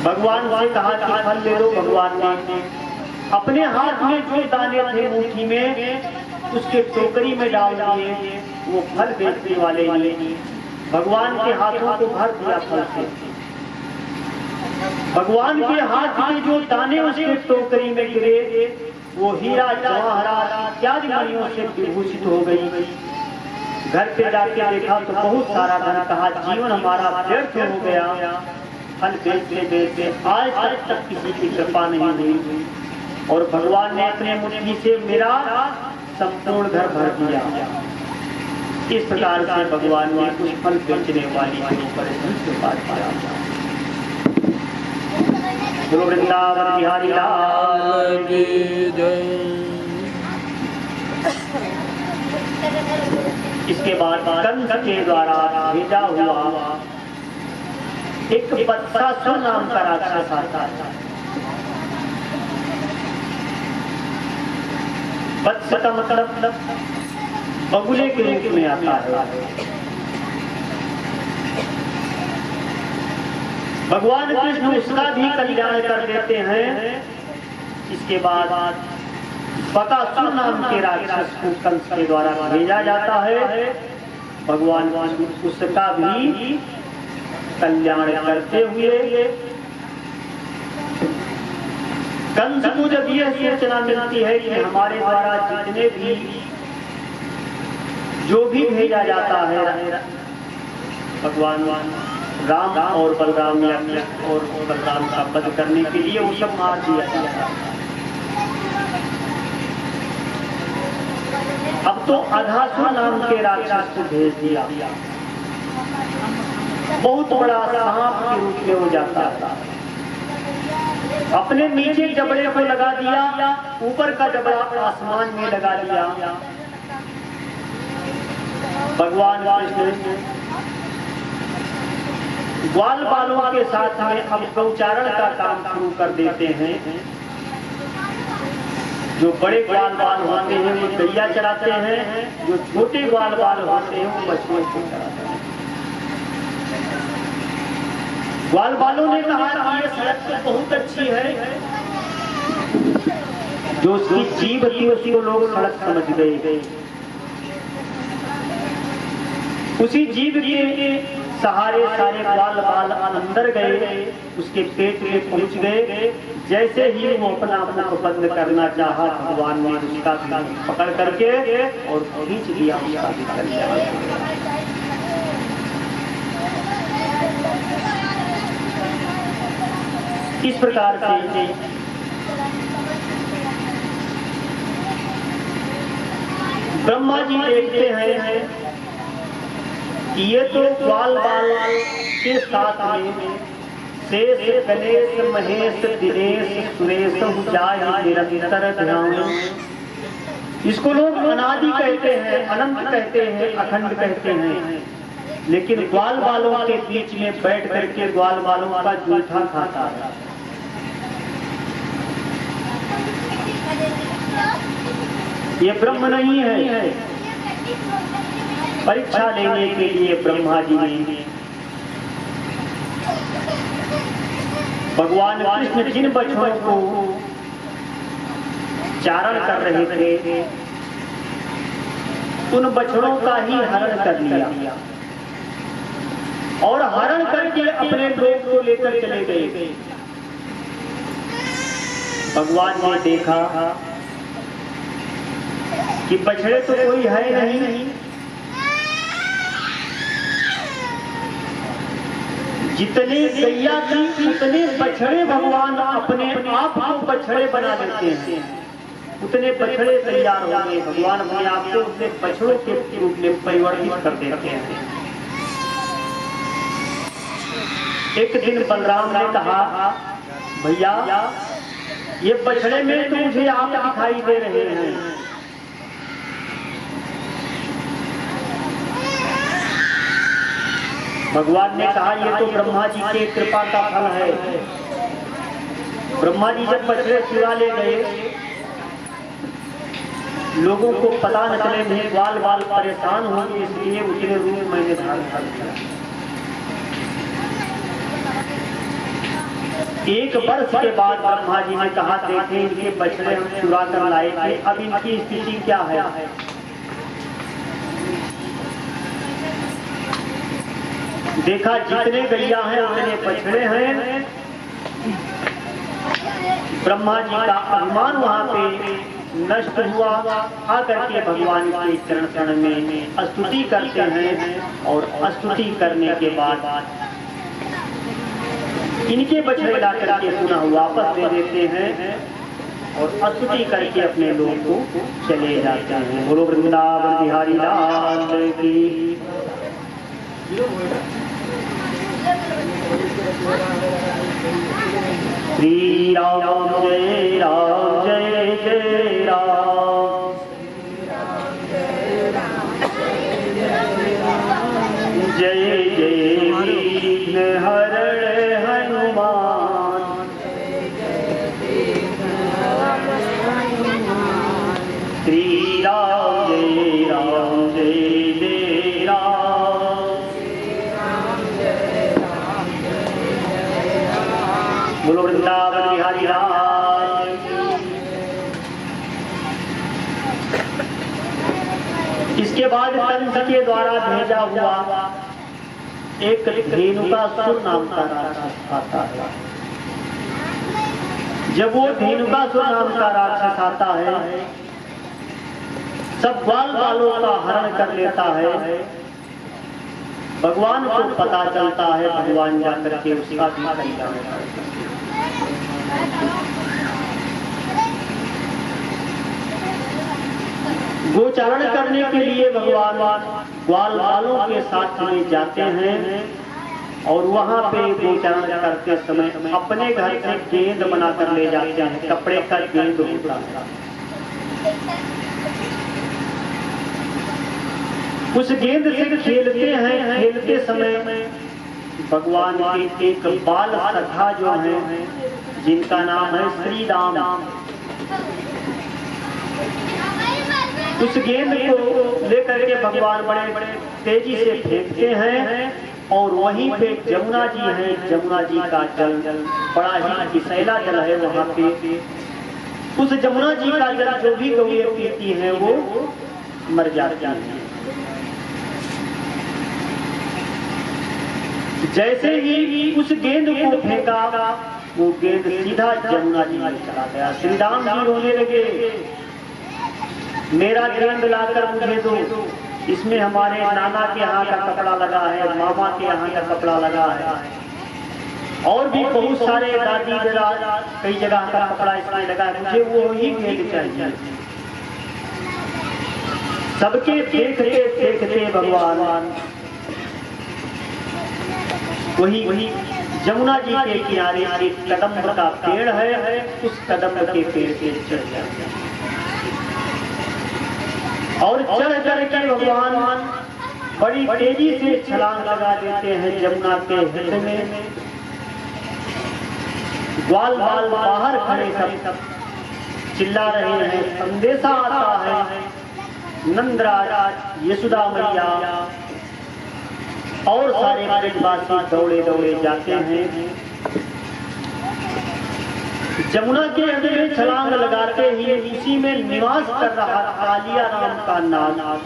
Speaker 1: भगवान से कहा कि फल ले लो। भगवान ने अपने हाथ में जो दाने थे मुट्ठी में उसके टोकरी में डाल दिए। वो फल बेचने वाले ने भगवान के हाथों को भर दिया फल से। भगवान के हाथ में जो दाने उसके टोकरी में गिरे वो हीरा जवाहरात इत्यादि मणियों से विभूषित हो गई। घर पे जाके देखा तो बहुत सारा धन, कहा जीवन हमारा व्यर्थ हो गया। फल बेचते बेचते आज तक किसी की कृपा नहीं हुई और भगवान ने अपने मुट्ठी से मेरा संपूर्ण घर भर दिया। इस प्रकार से भगवान ने कुछ फल बेचने वाली के ऊपर कृपा किया। गुरु वृंदावन बिहारी लाल की जय। इसके बाद कंस के द्वारा भेजा हुआ एक बत्सासुर नाम का राक्षस आता है। वत्स का मतलब बगुले के रूप में आता है। भगवान कृष्ण उसका भी कल्याण कर देते हैं। इसके बाद बकासुर नाम के राक्षस को कंस के द्वारा भेजा जाता है। भगवान उसका भी कल्याण करते हुए कंस को जब यह सूचना मिलती है कि हमारे द्वारा जितने भी जो भी भेजा जाता है भगवान राम और बलराम और बलराम का वध करने के लिए वो सब मार दिया जाता है। अब तो अधासुर नाम के राक्षस को भेज दिया। बहुत बड़ा सांप के रूप में हो जाता था। अपने नीचे जबड़े को लगा दिया, ऊपर का जबड़ा आसमान में लगा दिया। भगवान कृष्ण ग्वाल बालों के साथ में अब गौचारण का काम शुरू कर देते हैं। जो बड़े ग्वाल बाल होते हैं वो गैया चराते हैं, जो छोटे ग्वाल बाल होते हैं वो बछड़े को चराते हैं। ग्वाल बालों ने कहा कि ये सड़क तो बहुत अच्छी है। जो उसकी जीभ थी उसको लोग सड़क समझ गए। उसी जीभ के सहारे सारे ग्वाल बाल अंदर गए, उसके पेट में पहुंच गए। जैसे ही वो अपना मुख बंद करना चाहा, भगवान ने उसका पकड़ करके और खींच दिया उसका। इस प्रकार से ब्रह्मा जी देखते हैं ये तो ग्वाल बाल के साथ में शेष गणेश महेश दिनेश सुरेश जाहि निरंतर ध्यान। इसको लोग अनादि कहते हैं, अनंत कहते हैं, अखंड कहते हैं। लेकिन ग्वाल बालों के बीच में बैठ करके ग्वाल बालों का जूठा खाता है। ये ब्रह्म नहीं है। परीक्षा लेने के लिए ब्रह्मा जी ने भगवान कृष्ण जिन बछड़ों को चारण कर रहे थे उन बछड़ों का ही हरण कर लिया और हरण करके अपने लोग को लेकर चले गए। भगवान ने देखा कि बछड़े तो कोई है नहीं, जितने गैया थी उतने बछड़े भगवान अपने आप को बछड़े बना देते हैं, उतने बछड़े तैयार हो गए। भगवान अपने आप को उतने बछड़ों के रूप में परिवर्तित कर देते हैं। एक दिन बलराम ने कहा, भैया ये बछड़े में तो मुझे आप दिखाई दे रहे हैं, भगवान ने कहा ये तो ब्रह्मा जी के कृपा का फल है। ब्रह्मा जी जब बछड़े चुरा ले गए, लोगों को पता न चले, मैं ग्वाल बाल परेशान होंगे, इसलिए उतने रूप मैंने धारण कर दिया। एक वर्ष के बाद ब्रह्मा जी ने कहा, देखें इनके बछड़े हम चुरा कर लाए थे, अब इनकी स्थिति क्या है। देखा जितने गैया हैं उतने बछड़े हैं। ब्रह्मा जी का अभिमान वहां पे नष्ट हुआ। आकर के भगवान के चरण शरण में स्तुति करते हैं और स्तुति करने के बाद इनके बछड़े ला करके पुनः वापस दे देते हैं और स्तुति करके अपने लोग को चले जाते हैं। बोलो वृंदावन बिहारी लाल की। श्री राम जय राम जय जय राम, जय जय विघ्न हरण हनुमान, श्री राम जय राम जय जय राम, बोलो वृंदावन बिहारी लाल। इसके बाद कंस के द्वारा भेजा हुआ एक धेनुकासुर नाम का राक्षस आता है। जब वो धेनुकासुर नाम का राक्षस आता है, सब ग्वाल बालों का हरण कर लेता है। भगवान को पता चलता है, भगवान जाकर के उसका भी कल्याण करते हैं। गोचारण करने के लिए भगवान ग्वाल बालों के साथ में जाते हैं और वहां पे गोचारण करते समय अपने घर से गेंद बनाकर ले जाते हैं। कपड़े का गेंद होता है, उस गेंद से खेलते हैं। खेलते समय भगवान के एक बाल सखा जो है, जिनका नाम है श्री राम, उस गेंद को लेकर के भगवान बड़े बड़े तेजी से फेंकते हैं और वहीं पे जमुना जी है। जमुना जी का जल बड़ा ही विषैला जल है। वहां पे उस जमुना जी का जल जो भी गौएं पीती है वो मर जाती है। जैसे ही उस गेंद को फेंका, वो गेंद सीधा जमुना जी में चला गया। श्री राम जी रोने लगे, मेरा गेंद लाकर मुझे दो, इसमें हमारे नाना के यहाँ का कपड़ा लगा है, मामा के यहाँ का कपड़ा लगा है, और भी बहुत सारे दादी दादा कई जगह का कपड़ा इसमें लगा है, मुझे वो ही गेंद चाहिए। सबके देखते देखते भगवान वही जमुना जी के किनारे एक कदम्ब का पेड़ है, उस कदम्ब के पेड़ पे चढ़ जाते हैं और चढ़ करके भगवान बड़ी तेजी से छलांग लगा देते हैं जमुना के हित में। ग्वाल बाल बाहर खड़े सब चिल्ला रहे हैं, संदेशा आता है, नंदराज, यशोदा मैया और सारे ब्रजवासी दौड़े दौड़े जाते हैं। जमुना के अंदर में छलांग लगाते ही उसी में निवास कर रहा कालिया नाम का नाग।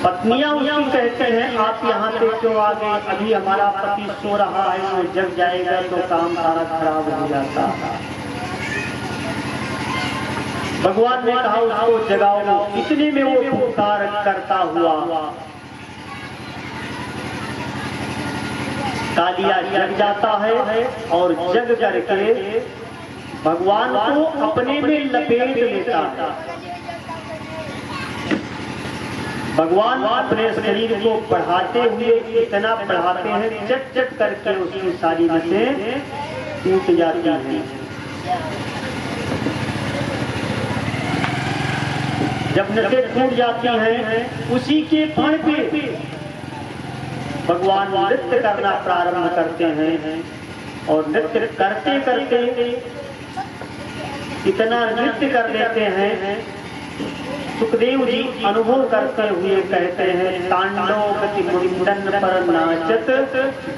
Speaker 1: पत्नियां उसकी कहते हैं, आप यहाँ पे क्यों आ गए? अभी हमारा पति सो रहा है, वो जग जाएगा तो काम सारा खराब हो जाता। भगवान ने कहा उसको जगाओ। इतने में वो पुकार करता हुआ कालिया जग जाता है और जग करके भगवान को अपने में लपेट लेता है। भगवान अपने शरीर को बढ़ाते हुए इतना बढ़ाते हैं, चट चट करके उसकी सारी नसें टूट जाती हैं। जब नसें टूट जाती हैं, उसी के फण पे भगवान नृत्य करना प्रारंभ करते हैं और नृत्य करते करते इतना नृत्य कर देते हैं, सुखदेव जी अनुभव करते हुए कहते हैं, तांडव गति मुंडन पर नाचत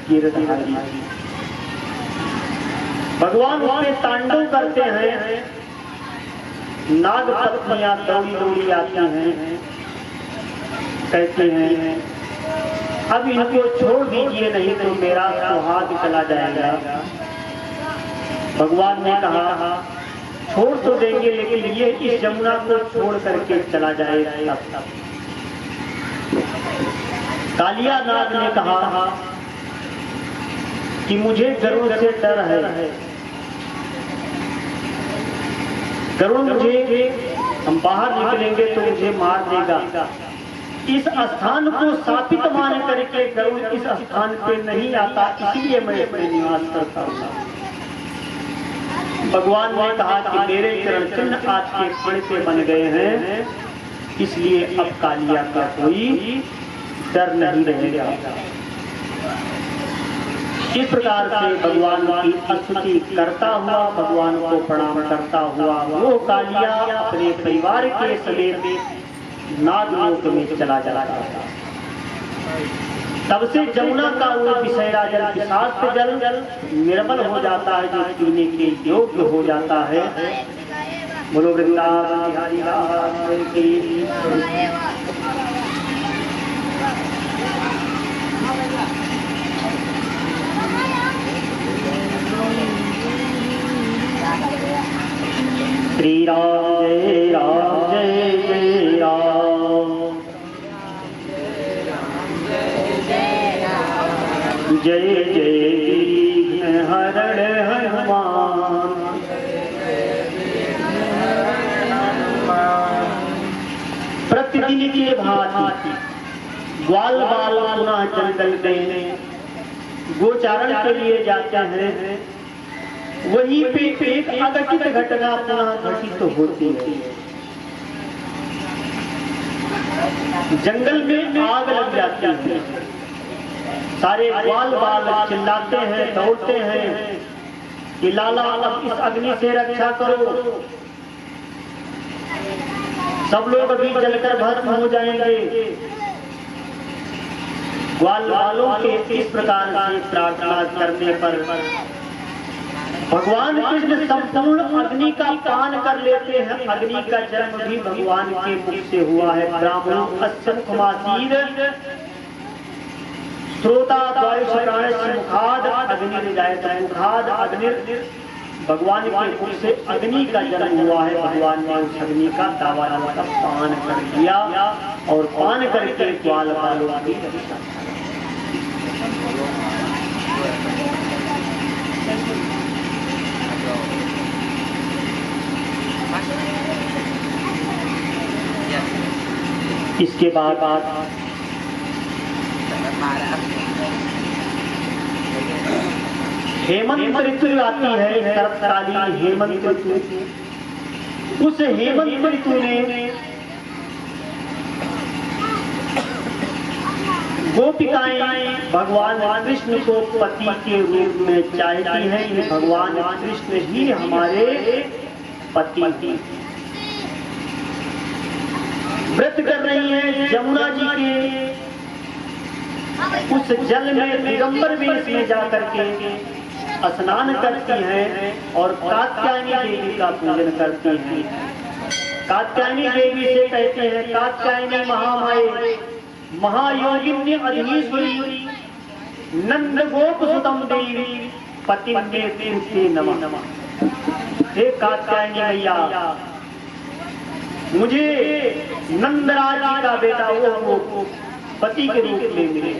Speaker 1: गिरधारी। भगवान उसमें तांडव करते हैं, नाग पत्नियां दौड़ी दौड़ी आती हैं, कहते हैं अब इनको छोड़ दीजिए, नहीं तो मेरा सुहाग चला जाएगा। भगवान ने कहा छोड़ तो देंगे, लेकिन ये इस जमुना को छोड़ करके चला जाएगा। कालिया नाग ने कहा कि मुझे गरुड़ से डर है, गरुड़ मुझे, हम बाहर निकलेंगे तो मुझे मार देगा। इस स्थान को शापित मान करके गरुड़ इस स्थान पे नहीं आता, इसलिए मैं इसमें निवास करता हूँ। भगवान ने कहा कि मेरे चरण चिन्ह आज के फण पे बन गए हैं, इसलिए अब कालिया का कोई डर नहीं रहेगा। इस प्रकार से भगवान की स्तुति करता हुआ, भगवान को प्रणाम करता हुआ वो कालिया अपने परिवार के समेत नागलोक में चला जाता था। तब से जमुना का वो विषैरा जल, विषाक्त जल निर्मल हो जाता है, जो पीने के योग्य हो जाता है। बोलो वृंदावन बिहारी लाल की। श्री राम जय राम जय जय राम, जय जय हरण हनुमान। प्रतिदिन के भांति ग्वाल बाल पुनः जंगल में गोचारण के लिए जाते हैं। वहीं पे एक अघटित घटना पुनः घटित होती है। जंगल में आग लग जाती है। सारे ग्वाल बाल चिल्लाते हैं, दौड़ते हैं कि लाला अब इस अग्नि से रक्षा करो, सब लोग अभी जलकर भस्म हो जाएंगे। ग्वाल बालों के इस प्रकार से प्रार्थना करने पर भगवान कृष्ण संपूर्ण अग्नि का पान कर लेते हैं। अग्नि का जन्म भी भगवान के मुख से हुआ है। ब्राह्मण अस्समुखमासीद श्रोता द्वायुष प्राणस्य मुखाद अग्निर्जायत मुखाद अग्निर्। भगवान के मुख से अग्नि का जन्म हुआ है। भगवान ने उस अग्नि का दावा का पान कर लिया और पान करके ग्वाल बालों की रक्षा। इसके बाद हेमंत ऋतु आती है, शरतकालीन हेमंत ऋतु। उस हेमंत ऋतु में गोपिकाएं भगवान कृष्ण को पति के रूप में चाहती हैं। ये भगवान कृष्ण ही हमारे पति। व्रत कर रही हैं यमुना जी के उस जल में दिगंबर वेश में जाकर के स्नान करती हैं और कात्यायनी देवी का पूजन करती हैं। कात्यायनी देवी से कहते हैं कात्यायनी महामाये महायोगिनी अधीश्वरी नंद गोप सुतम देवी पति में नमः। हे कात्यायनी मैया, मुझे नंदराज का बेटा वो पति के रूप में मिले।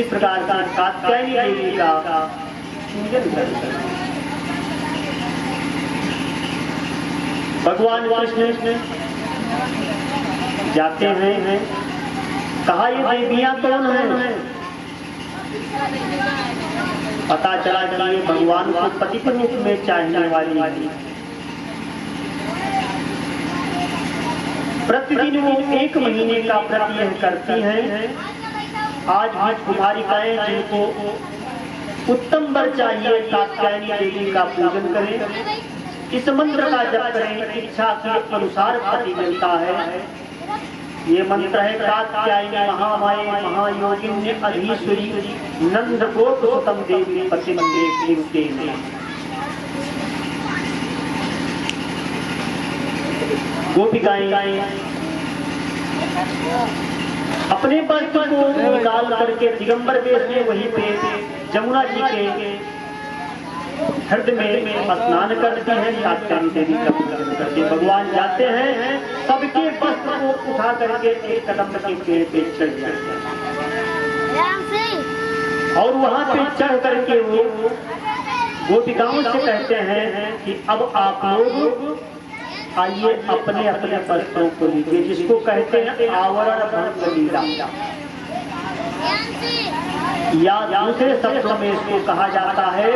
Speaker 1: इस प्रकार का कात्यायनी देवी का पूजन करते हैं। भगवान कृष्ण जाते हैं, कहा ये देवियां कौन हैं? पता चला कि ये भगवान को पति के रूप में चाहने वाली प्रतिदिन वो 1 महीने का व्रत यह करती हैं। आज भी कुमारिकाएं जिनको उत्तम वर चाहिए कात्यायनी देवी का पूजन करें, इस मंत्र का जप करें, इच्छा के अनुसार पति मिलता है। ये मंत्र है कात्यायनी महामाये महायोगिनी अधीश्वरी नंद गोप सुतम देवी पति में। गोपिकाएं अपने वस्त्र को निकाल करके दिगंबर वेश में वहीं पे यमुना जी के हृदय में स्नान करती हैं। कात्यायनी देवी का पूजन करते भगवान जाते हैं, सबके वस्त्र को उठा करके एक कदम के पेड़ पे चढ़ जाते हैं और वहां पे चढ़ करके वो गोपिकाओं से कहते हैं कि अब आप लोग आइए अपने अपने वस्त्रों को लीजिए, जिसको कहते हैं आवरण भंग लीला, या दूसरे शब्दों में इसको कहा जाता है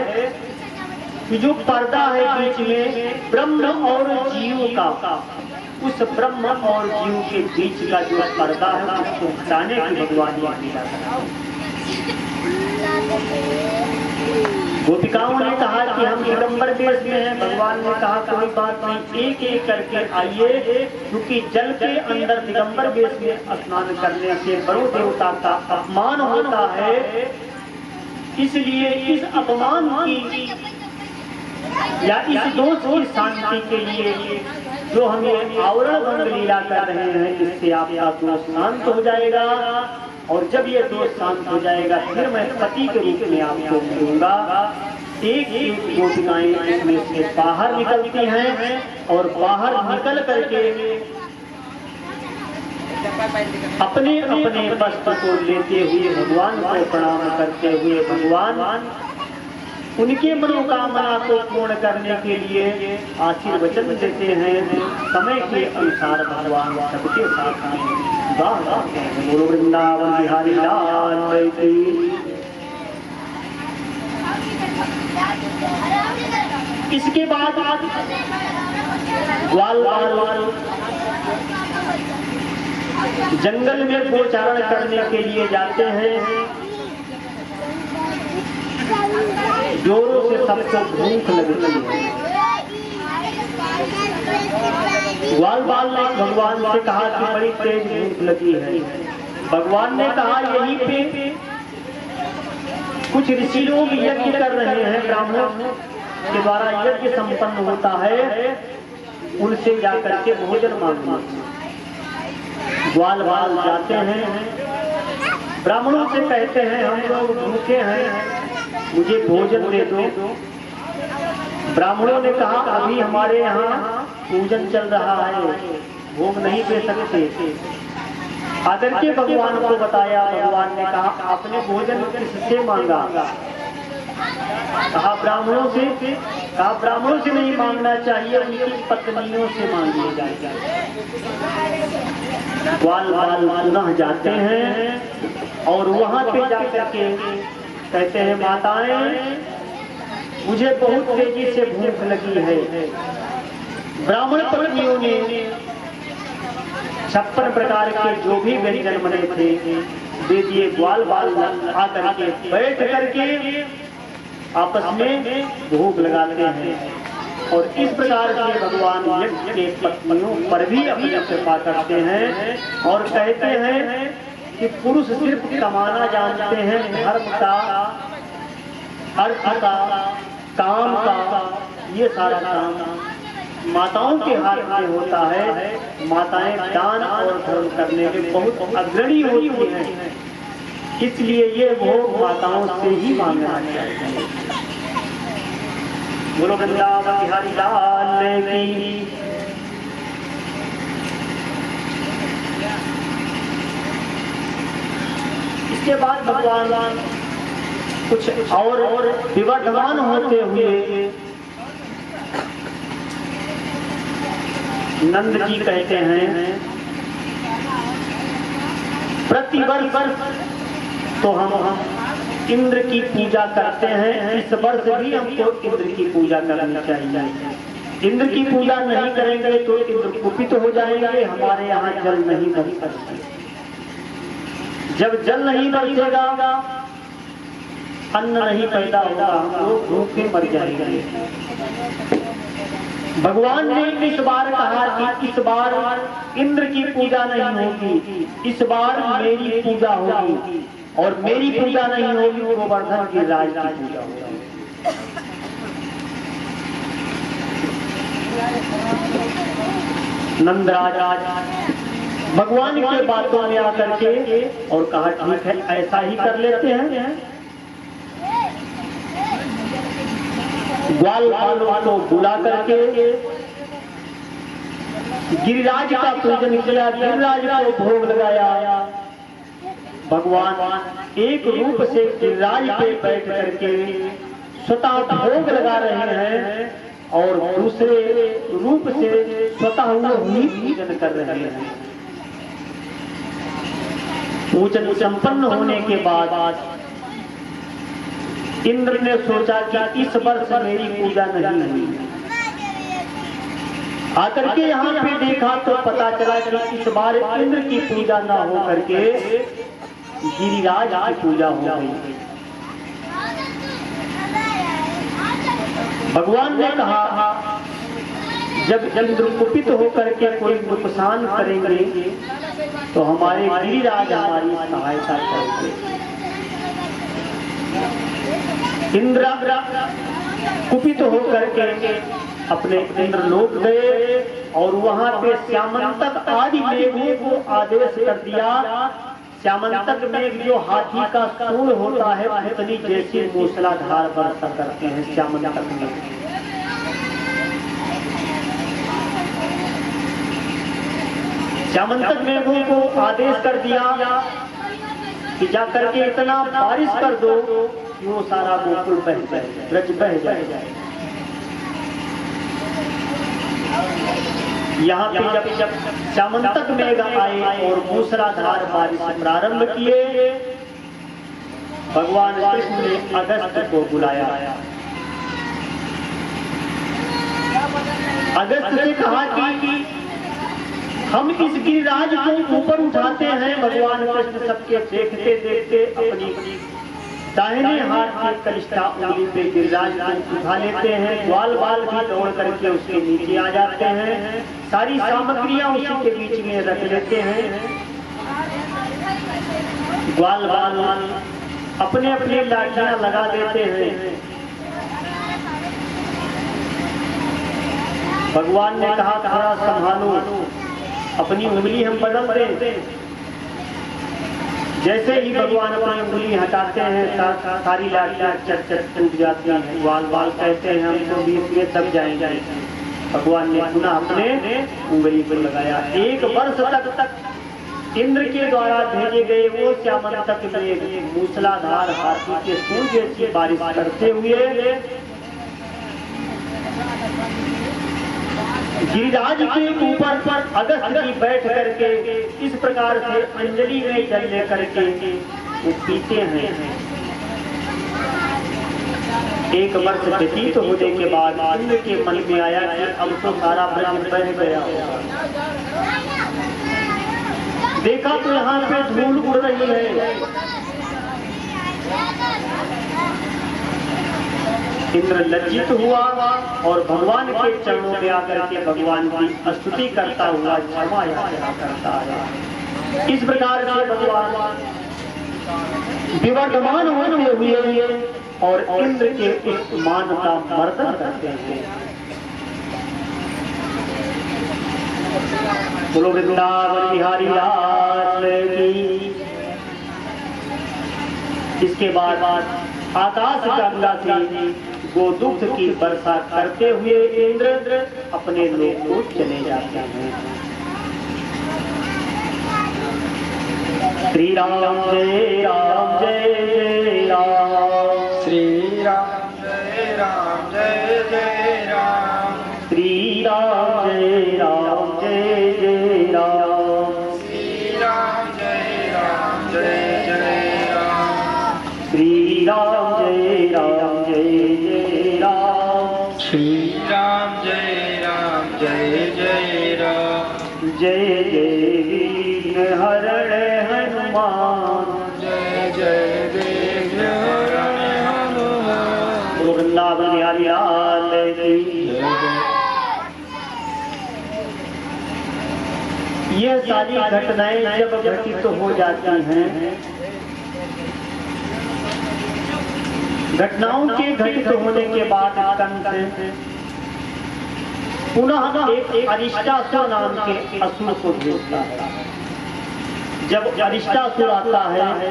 Speaker 1: कि जो पर्दा है बीच में ब्रह्म और जीव का, उस ब्रह्म और जीव के बीच का जो पर्दा है उसको हटाने की भगवान ने लीला कराई। गोपिकाओं ने कहा कि हम दिगंबर वेश में हैं। भगवान ने कहा कोई बात नहीं, एक एक करके आइए, क्योंकि जल के अंदर दिगंबर वेश में स्नान करने से बड़ों देवता का अपमान होता है। इसलिए इस अपमान की या इस दोष की शांति के लिए जो हम ये आवरण भंग लीला कर रहे हैं, इससे आपका दोष शांत हो जाएगा। और जब ये दोष शांत हो जाएगा फिर मैं पति के रूप में आपको मिलूंगा। एक एक गोपिकाएं इसमें से बाहर निकलती हैं और बाहर निकल करके अपने अपने वस्त्र को लेते हुए भगवान को प्रणाम करते हुए भगवान उनके मनोकामना को पूर्ण करने के लिए आशीर्वचन देते हैं। समय के अनुसार भगवान सबके साथ में बोलो वृंदावन बिहारी लाल की। इसके बाद ग्वाल जंगल में गोचारण करने के लिए जाते हैं। जोरों से सबको भूख लगती है। ग्वाल ने भगवान से कहा कि बड़ी तेज भूख लगी है। भगवान ने कहा यहीं पे कुछ ऋषि लोग यज्ञ कर रहे हैं, ब्राह्मणों के द्वारा यज्ञ संपन्न होता है, उनसे जाकर के भोजन मांगना। ग्वाल जाते हैं, ब्राह्मणों से कहते हैं हम लोग भूखे हैं, मुझे भोजन दे दो। ब्राह्मणों ने कहा अभी हमारे यहाँ पूजन चल रहा है, भोग नहीं दे सकते। आकर के भगवान को बताया। भगवान ने कहा आपने भोजन किससे मांगा? कहा ब्राह्मणों से। कहा ब्राह्मणों से नहीं मांगना चाहिए, उनकी पत्नियों से मांगिएगा। ग्वाल पुनः जाते हैं और वहां पे जाकर के कहते हैं माताएं मुझे बहुत तेजी से भूख लगी है। ब्राह्मण पत्नियों ने 56 प्रकार के जो भी व्यंजन बने थे दे दिए। ग्वाल बाल आकर के बैठ करके आपस में भोग लगाते हैं और इस प्रकार से भगवान यज्ञ के पत्नियों पर भी अपनी कृपा करते हैं और कहते हैं कि पुरुष सिर्फ कमाना जानते हैं, धर्म का, अर्थ का, काम का, ये सारा काम माताओं के हाथ में होता है। माताएं दान और धर्म करने में बहुत अग्रणी होती हैं, इसलिए ये भोग माताओं से ही मांगना चाहिए। बोलो वृंदावन बिहारी लाल की। इसके बाद भगवान कुछ और विवर्धमान होते हुए नंद जी कहते हैं प्रतिवर्ष तो हम इंद्र की पूजा करते हैं, इस वर्ष भी हमको इंद्र की पूजा करनी चाहिए। इंद्र की पूजा नहीं करेंगे तो इंद्र कुपित हो जाएंगे, हमारे यहाँ जल नहीं बरस सकते। जब जल नहीं बरसेगा, अन्न नहीं पैदा होगा, हम लोग भूखे मर जाएंगे। भगवान ने इस बार कहा कि इस बार इंद्र की पूजा नहीं होगी, इस बार मेरी पूजा होगी और मेरी पूजा नहीं होगी, गोवर्धन की राज की पूजा होगी। नंदराज भगवान के बातों में आकर के और कहा ठीक है ऐसा ही कर लेते हैं। ग्वाल बालों को बुला करके गिरिराज का पूजन किया, गिरिराज को भोग लगाया। भगवान एक रूप से गिरिराज पे बैठ करके स्वतः भोग लगा रहे हैं और दूसरे रूप से स्वतः ही पूजन कर रहे हैं। पूजन संपन्न होने के बाद इंद्र ने सोचा कि इस वर्ष मेरी पूजा नहीं हुई। आकर के यहाँ पे देखा तो पता चला कि इस बार इंद्र की पूजा न हो करके गिरिराज की पूजा हो गई। भगवान ने कहा जब इंद्र कुपित होकर के कोई नुकसान करेंगे तो हमारे गिरिराज हमारी सहायता करेंगे। इंद्र कुपित होकर के अपने इंद्रलोक गए और वहां पे श्यामंतक आदि मेघों को आदेश कर दिया। श्यामंतक मेघ जो हाथी का सूंड होता है उतनी जैसी मूसलाधार वर्षा करते हैं श्यामंतक मेघ। श्यामंतक मेघों को आदेश कर दिया कि जाकर के इतना बारिश कर दो कि वो सारा गोकुल बह जाए, ब्रज बह जाए। यहाँ पे जब श्यामंतक मेघ आए और मूसलाधार बारिश प्रारंभ किए, भगवान कृष्ण ने अगस्त को बुलाया। अगस्त से कहा कि हम इस गिरिराज को ऊपर उठाते हैं। भगवान कृष्ण सबके देखते देखते अपनी दाहिने हाथ की कनिष्ठा उंगली पे गिरिराज को उठा लेते हैं। ग्वाल बाल भी दौड़ करके उसके नीचे आ जाते हैं। सारी सामग्रियां उसी के बीच में रख लेते हैं। ग्वाल बाल अपने अपने लाठियां लगा देते हैं। भगवान ने कहा थोड़ा संभालो, अपनी उंगली हम बदल दें। जैसे ही भगवान अपनी उंगली हटाते हैं सारी लाठियां चट चट टूट जाती हैं। ग्वाल बाल कहते हैं हम तो बीच में दब जाएंगे। भगवान ने पुनः अपने उंगली पर लगाया। एक वर्ष तक इंद्र के द्वारा भेजे गए वो श्यामंतक में मूसलाधार हाथी के सूंड जैसी बारिश करते हुए गिरिराज के ऊपर पर अगस्त जी बैठ करके इस प्रकार से अंजलि में जल लेकर के वो पीते हैं। एक वर्ष व्यतीत होने के बाद इंद्र के मन में आया कि अब तो सारा ब्रज बह गया। देखा तो यहाँ पे धूल उड़ रही है। इंद्र लज्जित हुआ और भगवान के चरणों में आकर के भगवान की स्तुति करता हुआ क्षमा याचना करता है। इस प्रकार से भगवान विवर्धमान होते हुए और इंद्र के इस मान का मर्दन करते हैं। बोलो वृंदावन बिहारी लाल की। इसके बाद आकाश गंगा से गोदुग्ध की वर्षा करते हुए इंद्र अपने लोक को चले जाते हैं। श्री राम जय राम जय जय राम।
Speaker 2: श्री राम जय राम जय जय राम।
Speaker 1: श्री राम जय राम जय जय राम।
Speaker 2: श्री राम जय राम जय जय राम।
Speaker 1: श्री राम जय राम जय जय राम।
Speaker 2: श्री राम जय राम जय जय राम।
Speaker 1: जय जय विघ्न हरण हनुमान।
Speaker 2: जय जय विघ्न हरण हनुमान।
Speaker 1: बोलो वृंदावन बिहारी लाल की। ये सारी घटनाएं जब घटित हो जाती हैं, घटनाओं के घटित होने के बाद कंस पुनः एक अरिष्टासुर नाम के असुर को भेजता है। जब अरिष्टासुर आता है,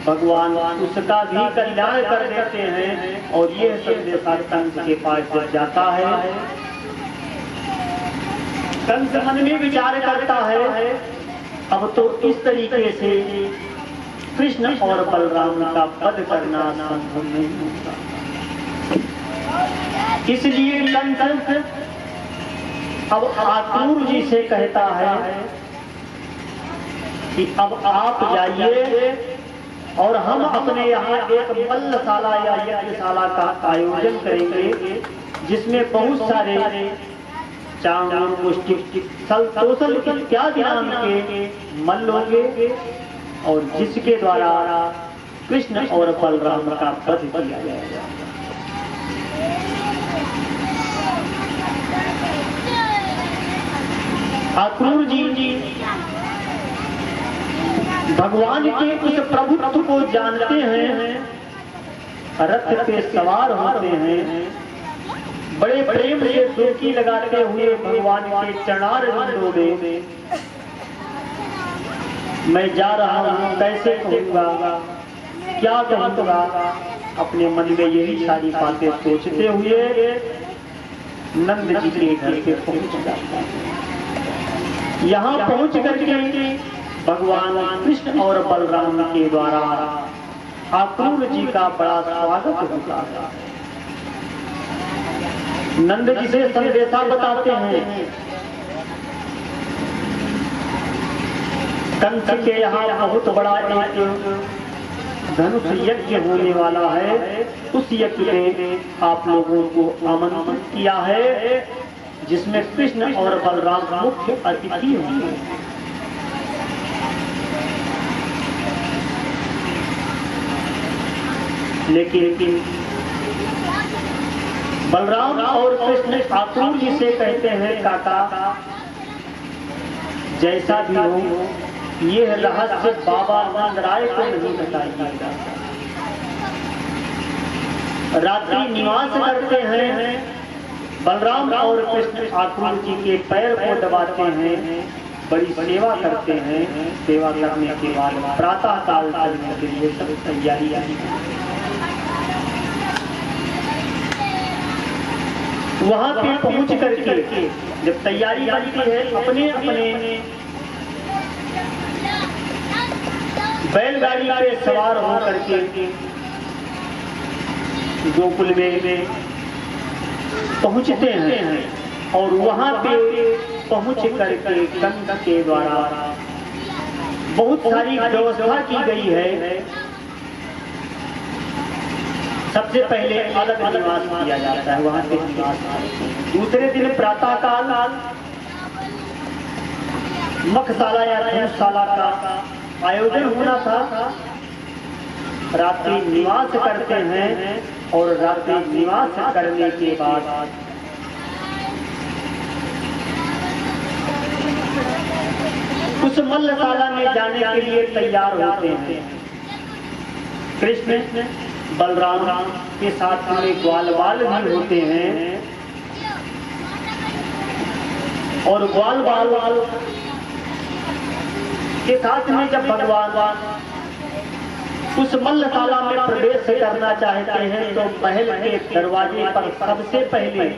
Speaker 1: भगवान उसका भी कल्याण कर देते हैं और ये संदेशा कंस के पास जब जाता है, कंस मन में विचार करता है अब तो इस तरीके से कृष्ण और बलराम का वध करना संभव नहीं होता। इसलिए कंस अब आक्रूर जी से कहता है कि अब आप जाइए और हम अपने यहाँ एक मल्लशाला या यज्ञशाला का आयोजन करेंगे, जिसमें बहुत सारे चांद मुष्टि सलतोसल इत्यादि नाम के मल्ल होंगे और जिसके द्वारा कृष्ण और बलराम का वध किया जाएगा। आक्रूर जी भगवान के उस प्रभुत्व को जानते हैं, रथ पे सवार होते हैं, बड़े प्रेम से डुबकी लगाते हुए भगवान के चरणारविंदों में मैं जा रहा हूँ, कैसे कहूँगा, क्या कहूँगा, अपने मन में यही सारी बातें सोचते हुए नंद जी के घर पे पहुँच जाता है। यहाँ पहुँच करके भगवान कृष्ण और बलराम के द्वारा आक्रूर जी का बड़ा स्वागत होता है। नंद जी से संदेशा बताते हैं, कंस के यहाँ बहुत बड़ा एक धनुष यज्ञ होने वाला है, उस यज्ञ में आप लोगों को आमंत्रित किया है, जिसमें कृष्ण और बलराम मुख्य अतिथि होंगे। लेकिन बलराम और कृष्ण आक्रूर जी से कहते हैं, काका जैसा भी हो यह रहस्य बाबा नंदराय को नहीं बताइएगा। रात्रि निवास करते हैं, बलराम और कृष्ण आक्रूर जी के पैर को दबाते हैं, बड़ी सेवा करते हैं। सेवा करने के बाद प्रातः काल चलने के लिए सब तैयारी आई। वहां पे पहुंच करके जब तैयारी बनती है, अपने अपने बैलगाड़ी पे सवार होकर के गोकुल में पहुंचते हैं और वहां पे पहुंच करके कंस के द्वारा बहुत सारी व्यवस्था की गई है। सबसे पहले अलग निवास किया जाता है, वहां पे निवास। दूसरे दिन प्रातः काल मखशाला या धर्मशाला का आयोजन होना था। रात्रि निवास करते हैं और रात्रि निवास करने के बाद उस मल्लशाला में जाने के लिए तैयार होते हैं। कृष्ण बलराम के साथ में ग्वाल बाल भी होते हैं और ग्वाल बाल के साथ में जब भगवान उस मल्लशाला में प्रवेश करना चाहते हैं तो महल के दरवाजे पर सबसे पहले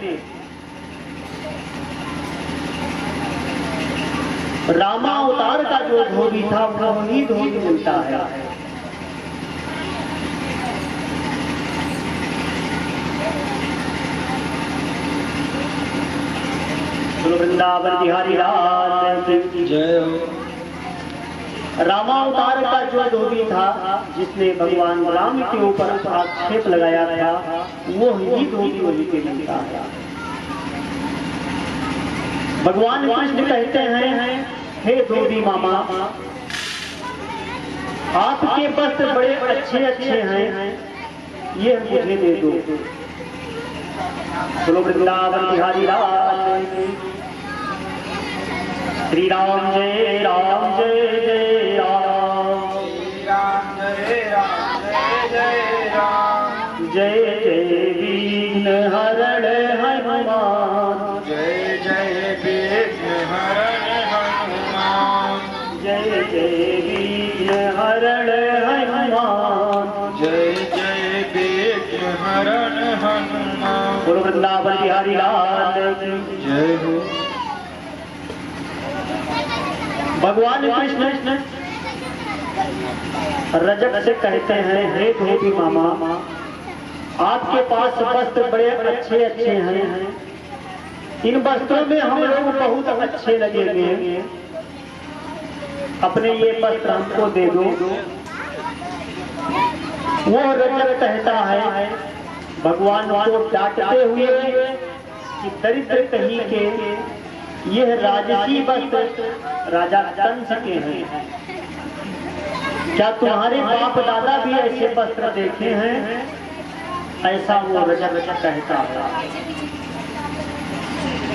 Speaker 1: रामावतार का जो धोबी था वही धोबी मिलता है। वृंदावन बिहारी लाल की
Speaker 2: जय हो।
Speaker 1: रामावतार का जो धोबी था जिसने भगवान राम के ऊपर आक्षेप लगाया था वो ही धोबी वही के मिलता है। भगवान कृष्ण कहते हैं, हे धोबी मामा, आपके वस्त्र बड़े अच्छे अच्छे हैं, ये मुझे दे दो। बोलो वृंदावन बिहारी लाल श्री राम जय राम जय जय राम।
Speaker 2: श्री राम जय राम जय जय राम।
Speaker 1: जय जय विघ्न हरण हनुमान।
Speaker 2: जय जय विघ्न हरण हनुमान।
Speaker 1: जय जय विघ्न हरण हनुमान।
Speaker 2: जय जय विघ्न हरण हनुमान।
Speaker 1: बोलो वृंदावन बिहारी लाल की
Speaker 2: जय हो।
Speaker 1: भगवान कृष्ण रजक से कहते हैं, हे धोबी मामा, आपके पास वस्त्र बड़े अच्छे अच्छे हैं, इन वस्त्रों में हम लोग बहुत अच्छे लगेंगे, अपने ये वस्त्र हमको दे दो। वो रजक कहता है भगवान को डांटते हुए कि दरिद्र कहीं के यह राजसी वस्त्र राजा कंस के हैं, क्या तुम्हारे बाप दादा भी ऐसे वस्त्र देखे हैं? ऐसा वो रजक कहता है।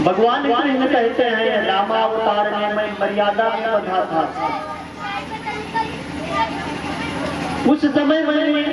Speaker 1: भगवान कृष्ण कहते हैं, रामावतार ने मैं मर्यादा में बंधा था, उस समय मैंने